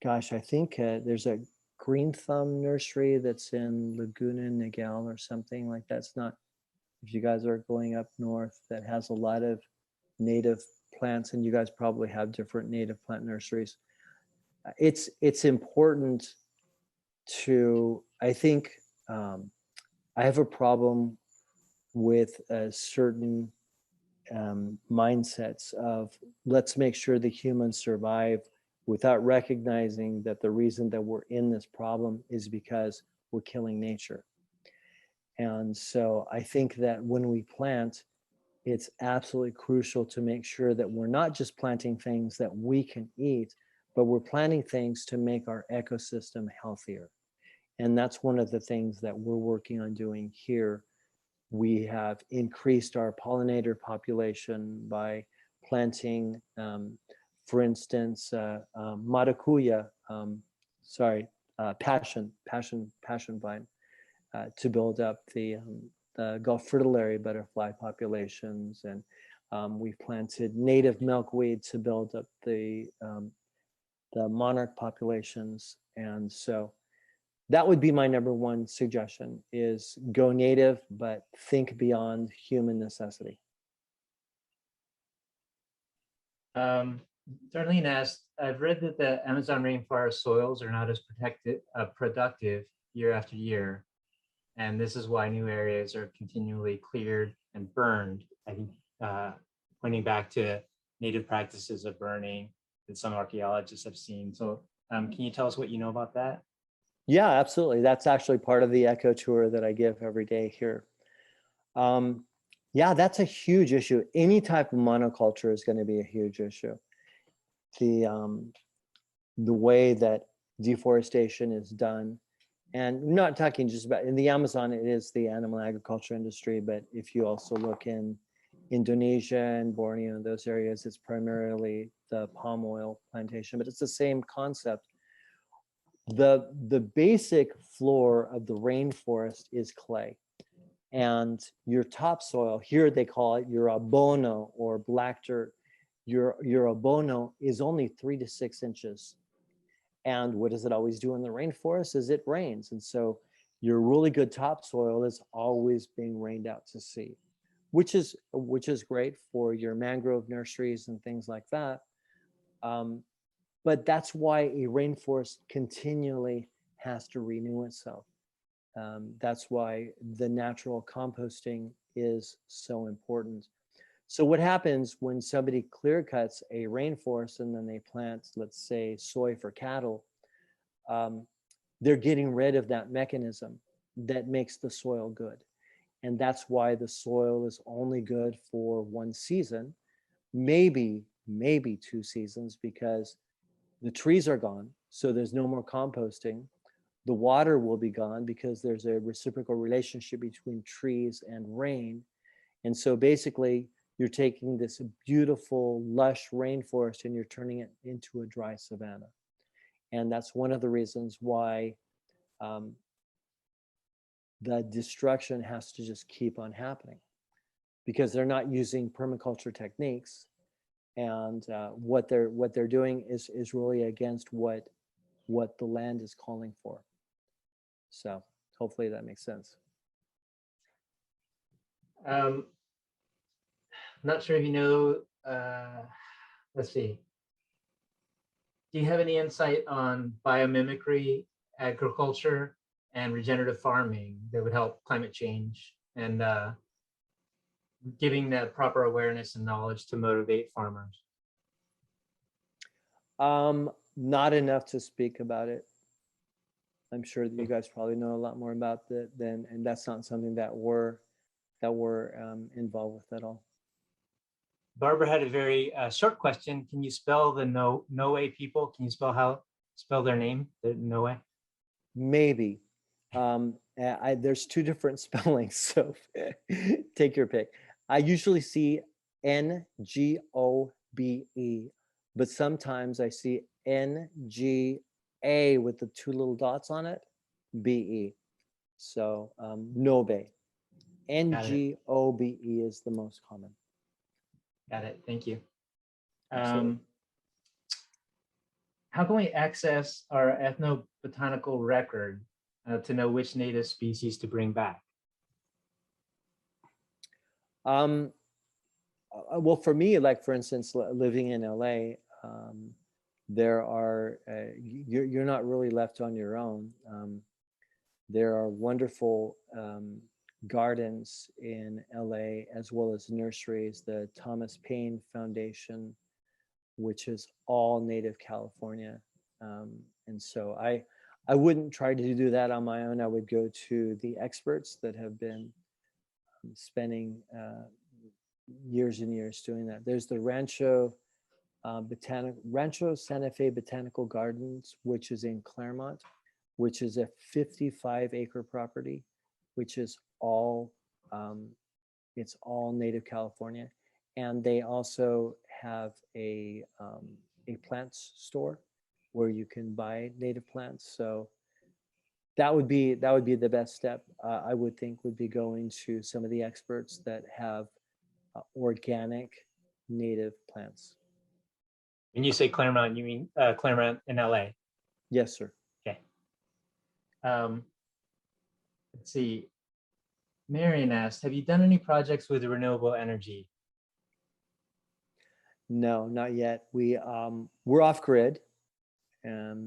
gosh, I think there's a green thumb nursery that's in Laguna Niguel or something like that. It's not, if you guys are going up north, that has a lot of native plants, and you guys probably have different native plant nurseries. It's important to, I think, I have a problem with certain mindsets of, let's make sure the humans survive, without recognizing that the reason that we're in this problem is because we're killing nature. And so I think that when we plant, it's absolutely crucial to make sure that we're not just planting things that we can eat, but we're planting things to make our ecosystem healthier. And that's one of the things that we're working on doing here. We have increased our pollinator population by planting, for instance, maracuya, passion vine, to build up the Gulf fritillary butterfly populations. And we've planted native milkweed to build up the monarch populations. And so that would be my number one suggestion, is go native, but think beyond human necessity. Darlene asked, I've read that the Amazon rainforest soils are not as productive year after year. And this is why new areas are continually cleared and burned. I think pointing back to native practices of burning that some archaeologists have seen. So can you tell us what you know about that? Yeah, absolutely. That's actually part of the eco tour that I give every day here. Yeah, that's a huge issue. Any type of monoculture is going to be a huge issue. The way that deforestation is done, and I'm not talking just about in the Amazon, it is the animal agriculture industry, but if you also look in Indonesia and Borneo, those areas, it's primarily the palm oil plantation, but it's the same concept. The basic floor of the rainforest is clay, and your topsoil, here they call it your abono or black dirt. Your abono is only 3 to 6 inches. And what does it always do in the rainforest? Is it rains. And so your really good topsoil is always being rained out to sea, which is great for your mangrove nurseries and things like that. But that's why a rainforest continually has to renew itself. That's why the natural composting is so important. So what happens when somebody clear cuts a rainforest and then they plant, let's say, soy for cattle, they're getting rid of that mechanism that makes the soil good. And that's why the soil is only good for one season, maybe 2 seasons, because the trees are gone, so there's no more composting. The water will be gone because there's a reciprocal relationship between trees and rain. And so basically, you're taking this beautiful, lush rainforest and you're turning it into a dry savanna. And that's one of the reasons why the destruction has to just keep on happening, because they're not using permaculture techniques. And what they're doing is really against what the land is calling for. So hopefully that makes sense. Not sure if you know, let's see. Do you have any insight on biomimicry, agriculture, and regenerative farming that would help climate change, and giving that proper awareness and knowledge to motivate farmers? Not enough to speak about it. I'm sure that you guys probably know a lot more about that than, and that's not something that we're involved with at all. Barbara had a very short question. Can you spell the Noe people? Can you spell their name, the Noe? Maybe. There's 2 different spellings, so take your pick. I usually see Ngobe, but sometimes I see Nga with the 2 little dots on it, Be. So Nobe. Ngobe is the most common. Got it. Thank you. Absolutely. How can we access our ethno-botanical record to know which native species to bring back? Well, for me, like for instance, living in LA, there are you're not really left on your own. There are wonderful gardens in LA, as well as nurseries. The Thomas Paine Foundation, which is all native California, and so I wouldn't try to do that on my own. I would go to the experts that have been spending years and years doing that. There's the Rancho Santa Fe Botanical Gardens, which is in Claremont, which is a 55-acre property, which is all it's all native California. And they also have a plants store where you can buy native plants. So that would be the best step. I would think would be going to some of the experts that have organic native plants. When you say Claremont, you mean Claremont in LA? Yes, sir. Okay. Let's see. Marion asked, have you done any projects with renewable energy? No, not yet. We're off grid,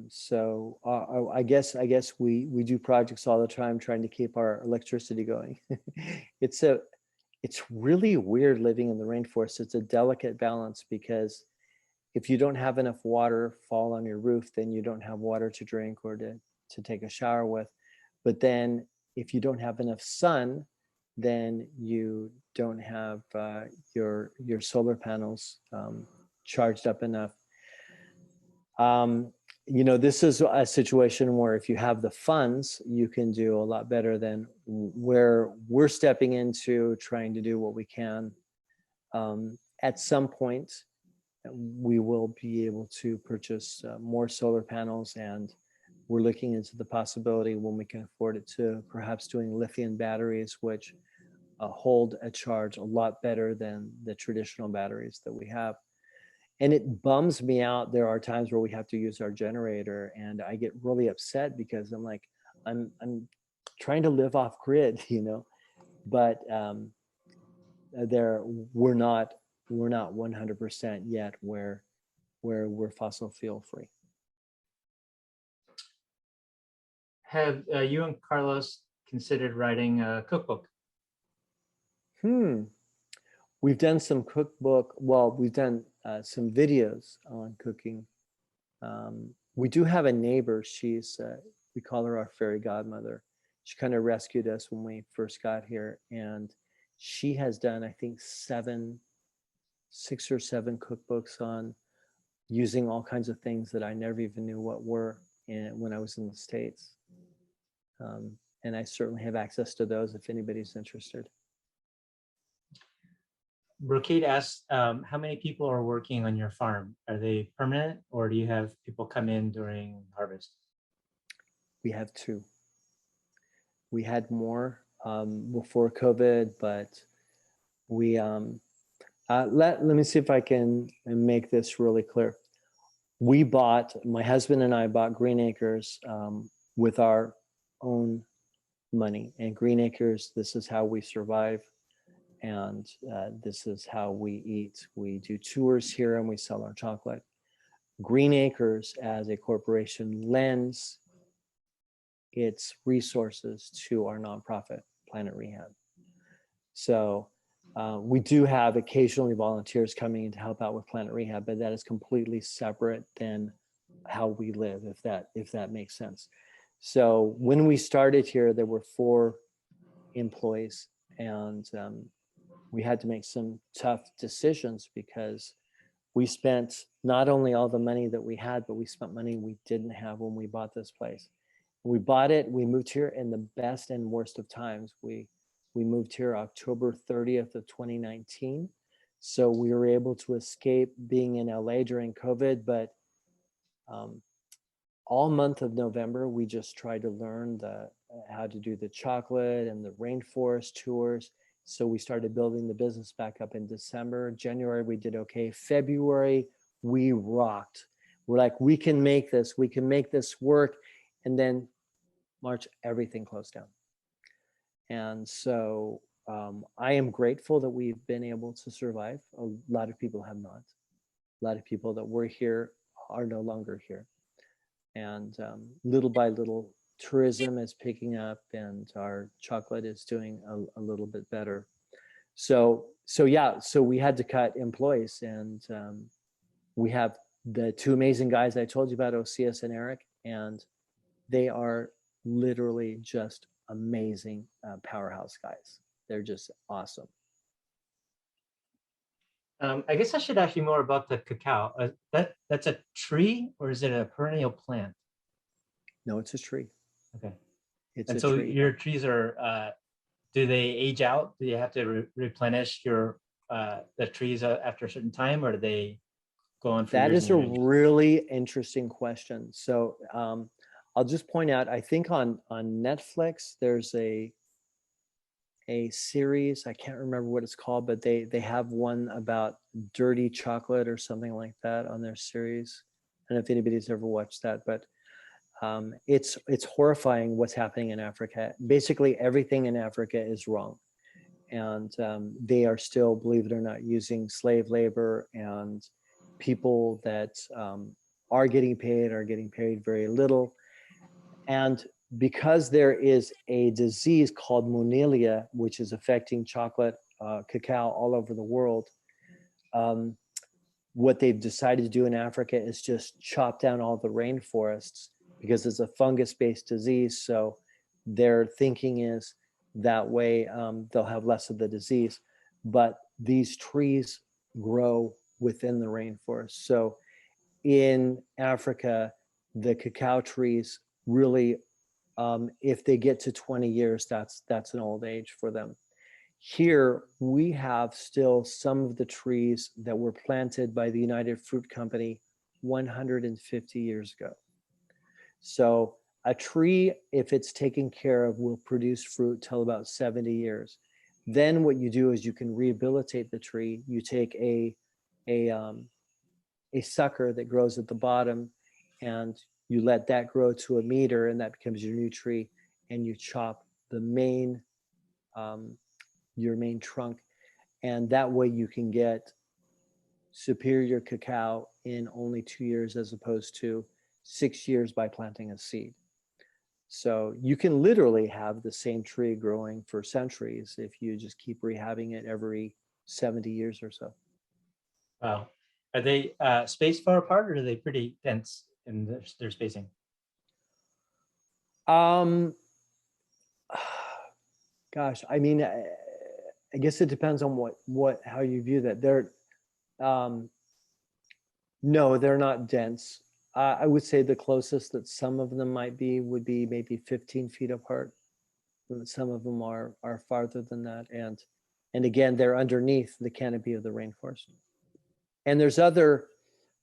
so I guess we do projects all the time trying to keep our electricity going. It's really weird living in the rainforest. It's a delicate balance, because if you don't have enough water fall on your roof, then you don't have water to drink or to take a shower with. But then if you don't have enough sun, then you don't have your solar panels charged up enough. This is a situation where if you have the funds, you can do a lot better than where we're stepping into, trying to do what we can. At some point, we will be able to purchase more solar panels, and we're looking into the possibility, when we can afford it, to perhaps doing lithium batteries, which hold a charge a lot better than the traditional batteries that we have. And it bums me out. There are times where we have to use our generator, and I get really upset because I'm like, I'm trying to live off grid, but we're not 100% yet where we're fossil fuel free. Have you and Carlos considered writing a cookbook? We've done some cookbook. Well, we've done some videos on cooking. We do have a neighbor. She's we call her our fairy godmother. She kind of rescued us when we first got here, and she has done, I think, 6 or 7 cookbooks on using all kinds of things that I never even knew what were when I was in the States. And I certainly have access to those if anybody's interested. Brocade asked, how many people are working on your farm? Are they permanent, or do you have people come in during harvest? We have 2. We had more before COVID, but we let me see if I can make this really clear. My husband and I bought Green Acres with our own money, and Green Acres, this is how we survive, and this is how we eat. We do tours here and we sell our chocolate. Green Acres as a corporation lends its resources to our nonprofit, Planet Rehab. So we do have occasionally volunteers coming in to help out with Planet Rehab, but that is completely separate than how we live, if that makes sense. So when we started here, there were 4 employees, and we had to make some tough decisions because we spent not only all the money that we had, but we spent money we didn't have when we bought this place. We bought it, we moved here in the best and worst of times. We moved here October 30th of 2019. So we were able to escape being in LA during COVID, but all month of November, we just tried to learn how to do the chocolate and the rainforest tours. So we started building the business back up in December. January, we did okay. February, we rocked. We're like, we can make this work. And then March, everything closed down. And so I am grateful that we've been able to survive. A lot of people have not. A lot of people that were here are no longer here. And little by little, tourism is picking up and our chocolate is doing a little bit better. So we had to cut employees, and we have the 2 amazing guys I told you about, Osias and Eric, and they are literally just amazing powerhouse guys. They're just awesome. I guess I should ask you more about the cacao. That's a tree, or is it a perennial plant? No, it's a tree. Okay. It's and a so tree. your trees are, do they age out? Do you have to replenish your the trees after a certain time, or do they go on for That years is and a years? really interesting question. So I'll just point out, I think on Netflix, there's a series, I can't remember what it's called, but they have one about dirty chocolate or something like that on their series. I don't know if anybody's ever watched that, but it's horrifying what's happening in Africa. Basically, everything in Africa is wrong. And they are still, believe it or not, using slave labor, and people that are getting paid very little. And because there is a disease called Monelia, which is affecting chocolate, cacao all over the world, what they've decided to do in Africa is just chop down all the rainforests because it's a fungus-based disease. So their thinking is that way they'll have less of the disease. But these trees grow within the rainforest. So in Africa, the cacao trees really, if they get to 20 years, that's an old age for them. Here, we have still some of the trees that were planted by the United Fruit Company 150 years ago. So a tree, if it's taken care of, will produce fruit till about 70 years. Then what you do is you can rehabilitate the tree. You take a sucker that grows at the bottom, and you let that grow to a meter, and that becomes your new tree, and you chop the main your main trunk, and that way you can get superior cacao in only 2 years as opposed to 6 years by planting a seed. So you can literally have the same tree growing for centuries if you just keep rehabbing it every 70 years or so. Wow. Are they spaced far apart, or are they pretty dense in their spacing? Gosh, I mean, I guess it depends on how you view that. Um, no, they're not dense. I would say the closest that some of them might be would be maybe 15 feet apart. Some of them are farther than that, and again, they're underneath the canopy of the rainforest. And there's other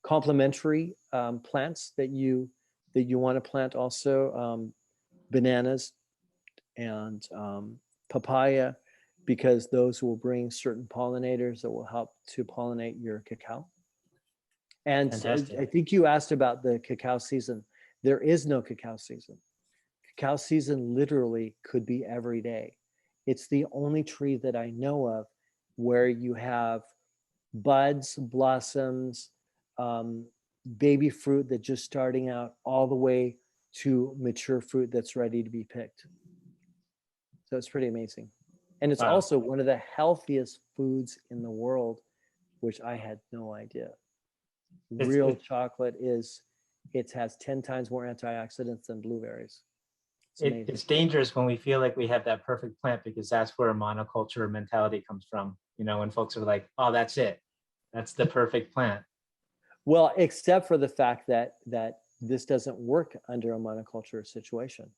complementary plants that you want to plant also, bananas and papaya, because those will bring certain pollinators that will help to pollinate your cacao. And Fantastic. I think you asked about the cacao season. There is no cacao season. Cacao season literally could be every day. It's the only tree that I know of where you have buds, blossoms, baby fruit that's just starting out, all the way to mature fruit that's ready to be picked. So it's pretty amazing. And it's Wow. also one of the healthiest foods in the world, which I had no idea. Real chocolate it has 10 times more antioxidants than blueberries. It's dangerous when we feel like we have that perfect plant, because that's where monoculture mentality comes from. You know, when folks are like, oh, that's it. That's the perfect plant. Well, except for the fact that this doesn't work under a monoculture situation.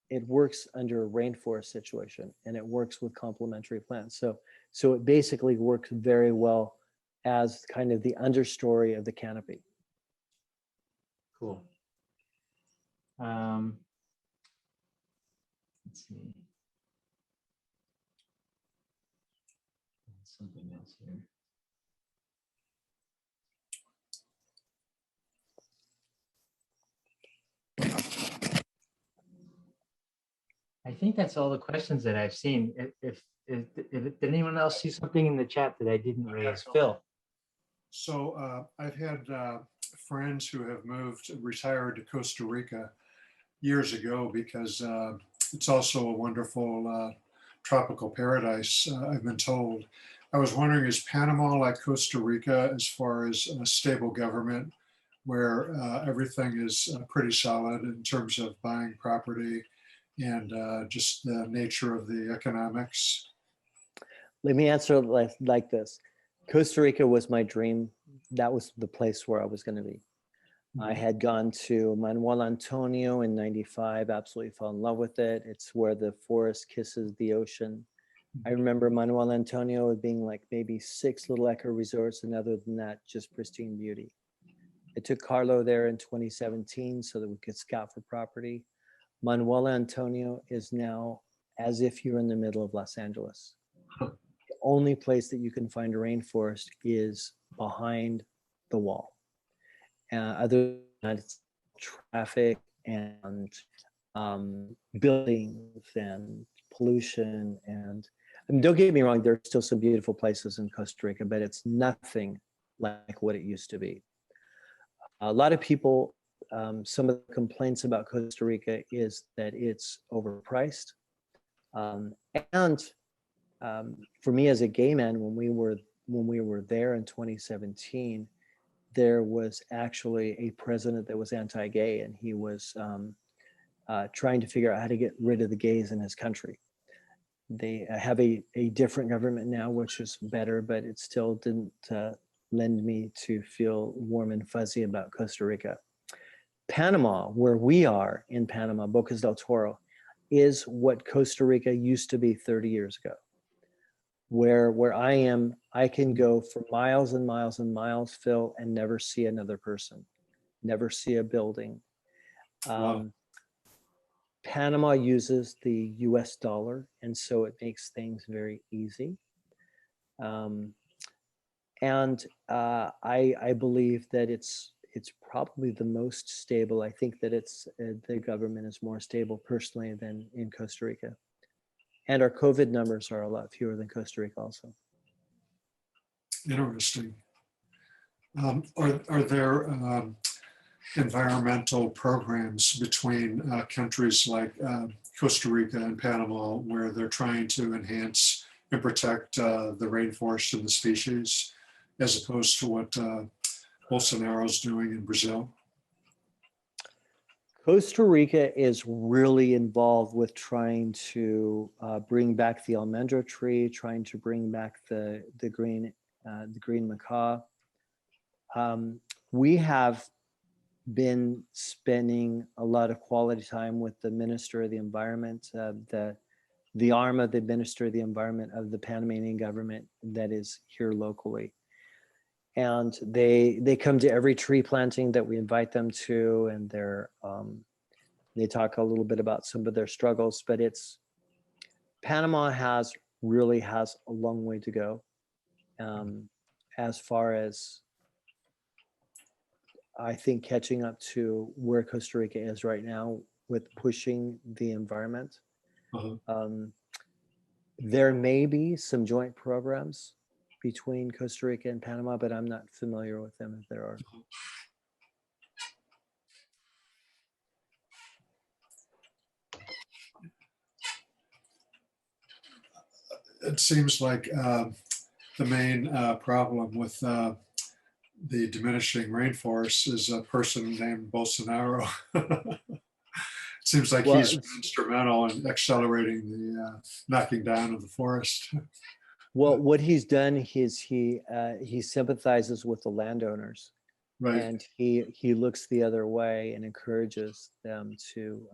It works under a rainforest situation, and it works with complementary plants. So it basically works very well as kind of the understory of the canopy. Cool. Let's see. Something else here. I think that's all the questions that I've seen. If did anyone else see something in the chat that I didn't raise? Phil. So I've had friends who have retired to Costa Rica years ago, because it's also a wonderful tropical paradise, I've been told. I was wondering, is Panama like Costa Rica as far as a stable government, where everything is pretty solid in terms of buying property and just the nature of the economics? Let me answer like this. Costa Rica was my dream. That was the place where I was going to be. I had gone to Manuel Antonio in '95, absolutely fell in love with it. It's where the forest kisses the ocean. I remember Manuel Antonio being like maybe 6 little eco resorts, and other than that, just pristine beauty. I took Carlo there in 2017 so that we could scout for property. Manuel Antonio is now as if you're in the middle of Los Angeles. The only place that you can find a rainforest is behind the wall. Other than that, it's traffic and buildings and pollution. And I mean, don't get me wrong, there are still some beautiful places in Costa Rica, but it's nothing like what it used to be. A lot of people, some of the complaints about Costa Rica is that it's overpriced. And for me as a gay man, when we were there in 2017, there was actually a president that was anti-gay, and he was trying to figure out how to get rid of the gays in his country. They have a different government now, which is better, but it still didn't lend me to feel warm and fuzzy about Costa Rica. Panama, where we are in Panama, Bocas del Toro, is what Costa Rica used to be 30 years ago. Where I am, I can go for miles and miles and miles, Phil, and never see another person, never see a building. Wow. Panama uses the US dollar, and so it makes things very easy. I believe that it's probably the most stable. I think that the government is more stable personally than in Costa Rica. And our COVID numbers are a lot fewer than Costa Rica also. Interesting. Are there environmental programs between countries like Costa Rica and Panama where they're trying to enhance and protect the rainforest and the species, as opposed to what Bolsonaro's doing in Brazil? Costa Rica is really involved with trying to bring back the almendra tree, trying to bring back the green macaw. We have been spending a lot of quality time with the Minister of the Environment, the arm of the Minister of the Environment of the Panamanian government that is here locally. And they come to every tree planting that we invite them to, and they talk a little bit about some of their struggles, but Panama really has a long way to go as far as, I think, catching up to where Costa Rica is right now with pushing the environment. There may be some joint programs between Costa Rica and Panama, but I'm not familiar with them if there are. It seems like the main problem with the diminishing rainforests is a person named Bolsonaro. Seems like he's instrumental in accelerating the knocking down of the forest. Well, what he's done is he sympathizes with the landowners, right, and he looks the other way and encourages them to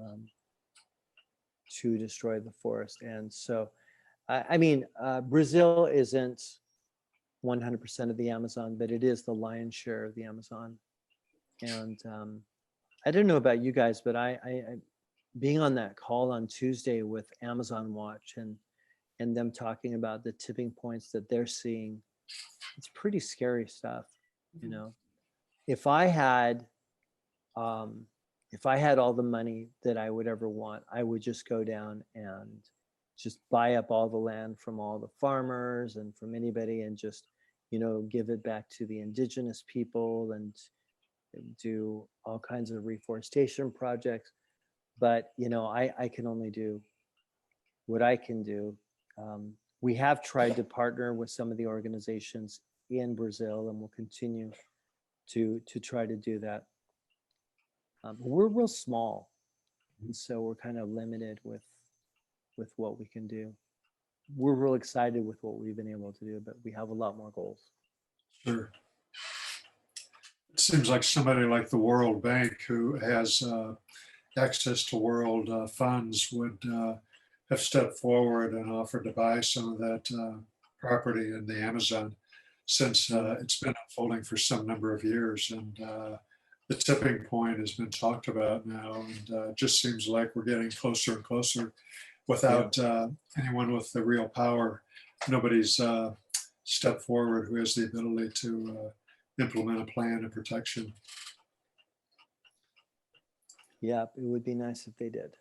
destroy the forest. And so, I mean, Brazil isn't 100% of the Amazon, but it is the lion's share of the Amazon. And I don't know about you guys, but I being on that call on Tuesday with Amazon Watch and them talking about the tipping points that they're seeing, it's pretty scary stuff. You know, if I had all the money that I would ever want, I would just go down and just buy up all the land from all the farmers and from anybody, and just, you know, give it back to the indigenous people and do all kinds of reforestation projects. But, you know, I can only do what I can do. We have tried to partner with some of the organizations in Brazil, and we'll continue to try to do that. We're real small, and so we're kind of limited with what we can do. We're real excited with what we've been able to do, but we have a lot more goals. Sure. It seems like somebody like the World Bank, who has access to world funds, would have stepped forward and offered to buy some of that property in the Amazon, since it's been unfolding for some number of years. And the tipping point has been talked about now, and it just seems like we're getting closer and closer without anyone with the real power. Nobody's stepped forward who has the ability to implement a plan of protection. Yeah, it would be nice if they did.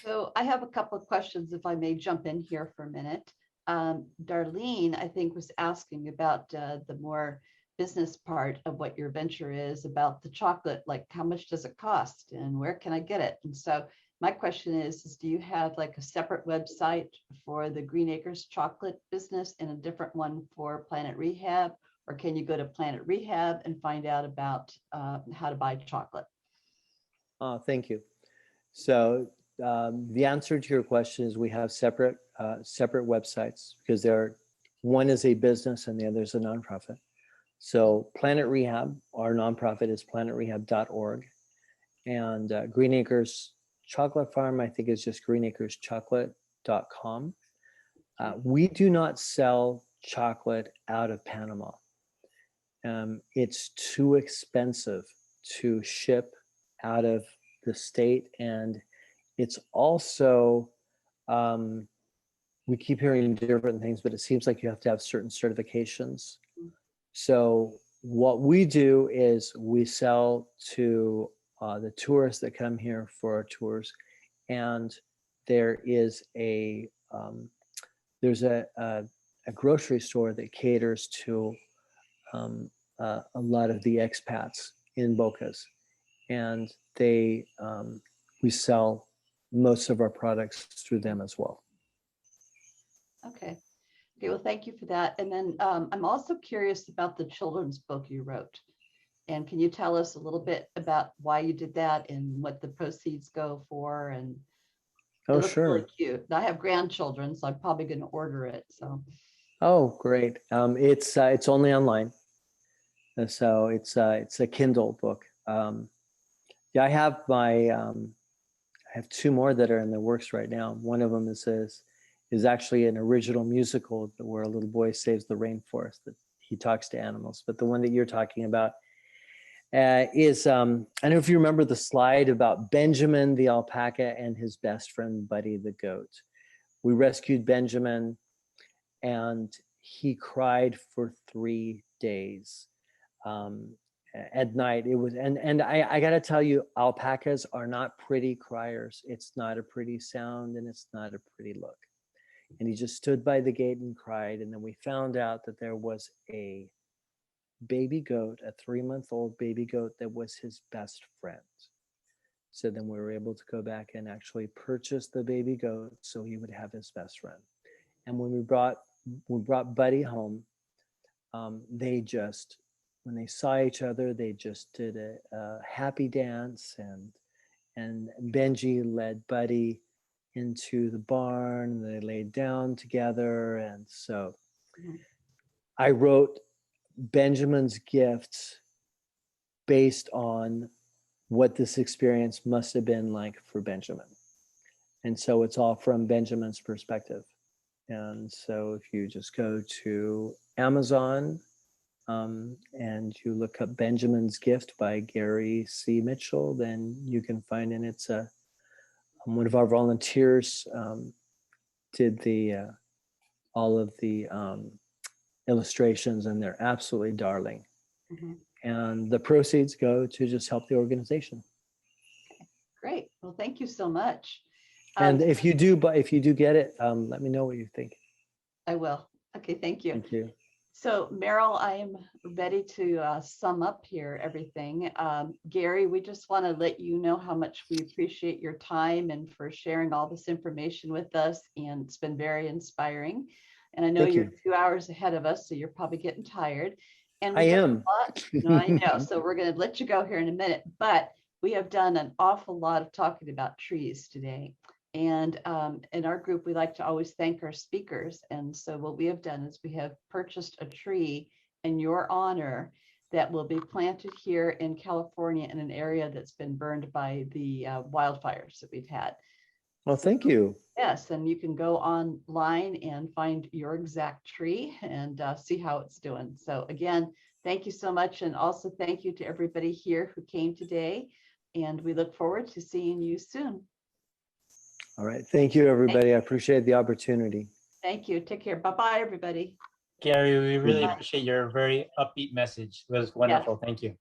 So I have a couple of questions, if I may jump in here for a minute. Darlene, I think, was asking about the more business part of what your venture is, about the chocolate, like how much does it cost and where can I get it? And so my question is do you have like a separate website for the Green Acres chocolate business and a different one for Planet Rehab? Or can you go to Planet Rehab and find out about how to buy chocolate? Thank you. So the answer to your question is we have separate websites, because one is a business and the other is a nonprofit. So Planet Rehab, our nonprofit, is planetrehab.org, and Green Acres Chocolate Farm, I think, is just greenacreschocolate.com. We do not sell chocolate out of Panama. It's too expensive to ship out of the state, and it's also, we keep hearing different things, but it seems like you have to have certain certifications. So what we do is we sell to the tourists that come here for our tours, and there is there's a grocery store that caters to a lot of the expats in Bocas, and we sell most of our products through them as well. Okay. Okay, well, thank you for that. And then I'm also curious about the children's book you wrote. And can you tell us a little bit about why you did that and what the proceeds go for? And it Oh, looks really sure. cute. I have grandchildren, so I'm probably going to order it. So Oh, great. It's only online. So it's a Kindle book. Yeah, I have two more that are in the works right now. One of them is actually an original musical where a little boy saves the rainforest. That he talks to animals. But the one that you're talking about is I don't know if you remember the slide about Benjamin the alpaca and his best friend Buddy the goat. We rescued Benjamin, and he cried for 3 days. At night it was, and I gotta tell you, alpacas are not pretty criers. It's not a pretty sound, and it's not a pretty look. And he just stood by the gate and cried. And then we found out that there was a baby goat, a 3-month-old baby goat that was his best friend. So then we were able to go back and actually purchase the baby goat so he would have his best friend. And when we brought Buddy home, when they saw each other, they just did a happy dance, and Benji led Buddy into the barn, and they laid down together. And so I wrote Benjamin's gifts based on what this experience must have been like for Benjamin. And so it's all from Benjamin's perspective. And so if you just go to Amazon and you look up Benjamin's Gift by Gary C. Mitchell, then you can find it. It's one of our volunteers did all of the illustrations, and they're absolutely darling. And the proceeds go to just help the organization. great. Well, thank you so much. And if you do get it, let me know what you think. I will. Okay, thank you. Thank you. So Meryl, I'm ready to sum up here everything. Gary, we just want to let you know how much we appreciate your time and for sharing all this information with us. And it's been very inspiring. And I know Thank you're you. 2 hours ahead of us, so you're probably getting tired. And I we've done a am. lot. No, I know. So we're going to let you go here in a minute, but we have done an awful lot of talking about trees today. And in our group, we like to always thank our speakers. And so what we have done is we have purchased a tree in your honor that will be planted here in California in an area that's been burned by the wildfires that we've had. Well, thank you. Yes, and you can go online and find your exact tree and see how it's doing. So again, thank you so much. And also thank you to everybody here who came today. And we look forward to seeing you soon. All right. Thank you, everybody. I appreciate the opportunity. Thank you. Take care. Bye-bye, everybody. Gary, we really Bye. appreciate your very upbeat message. It was wonderful. Thank you.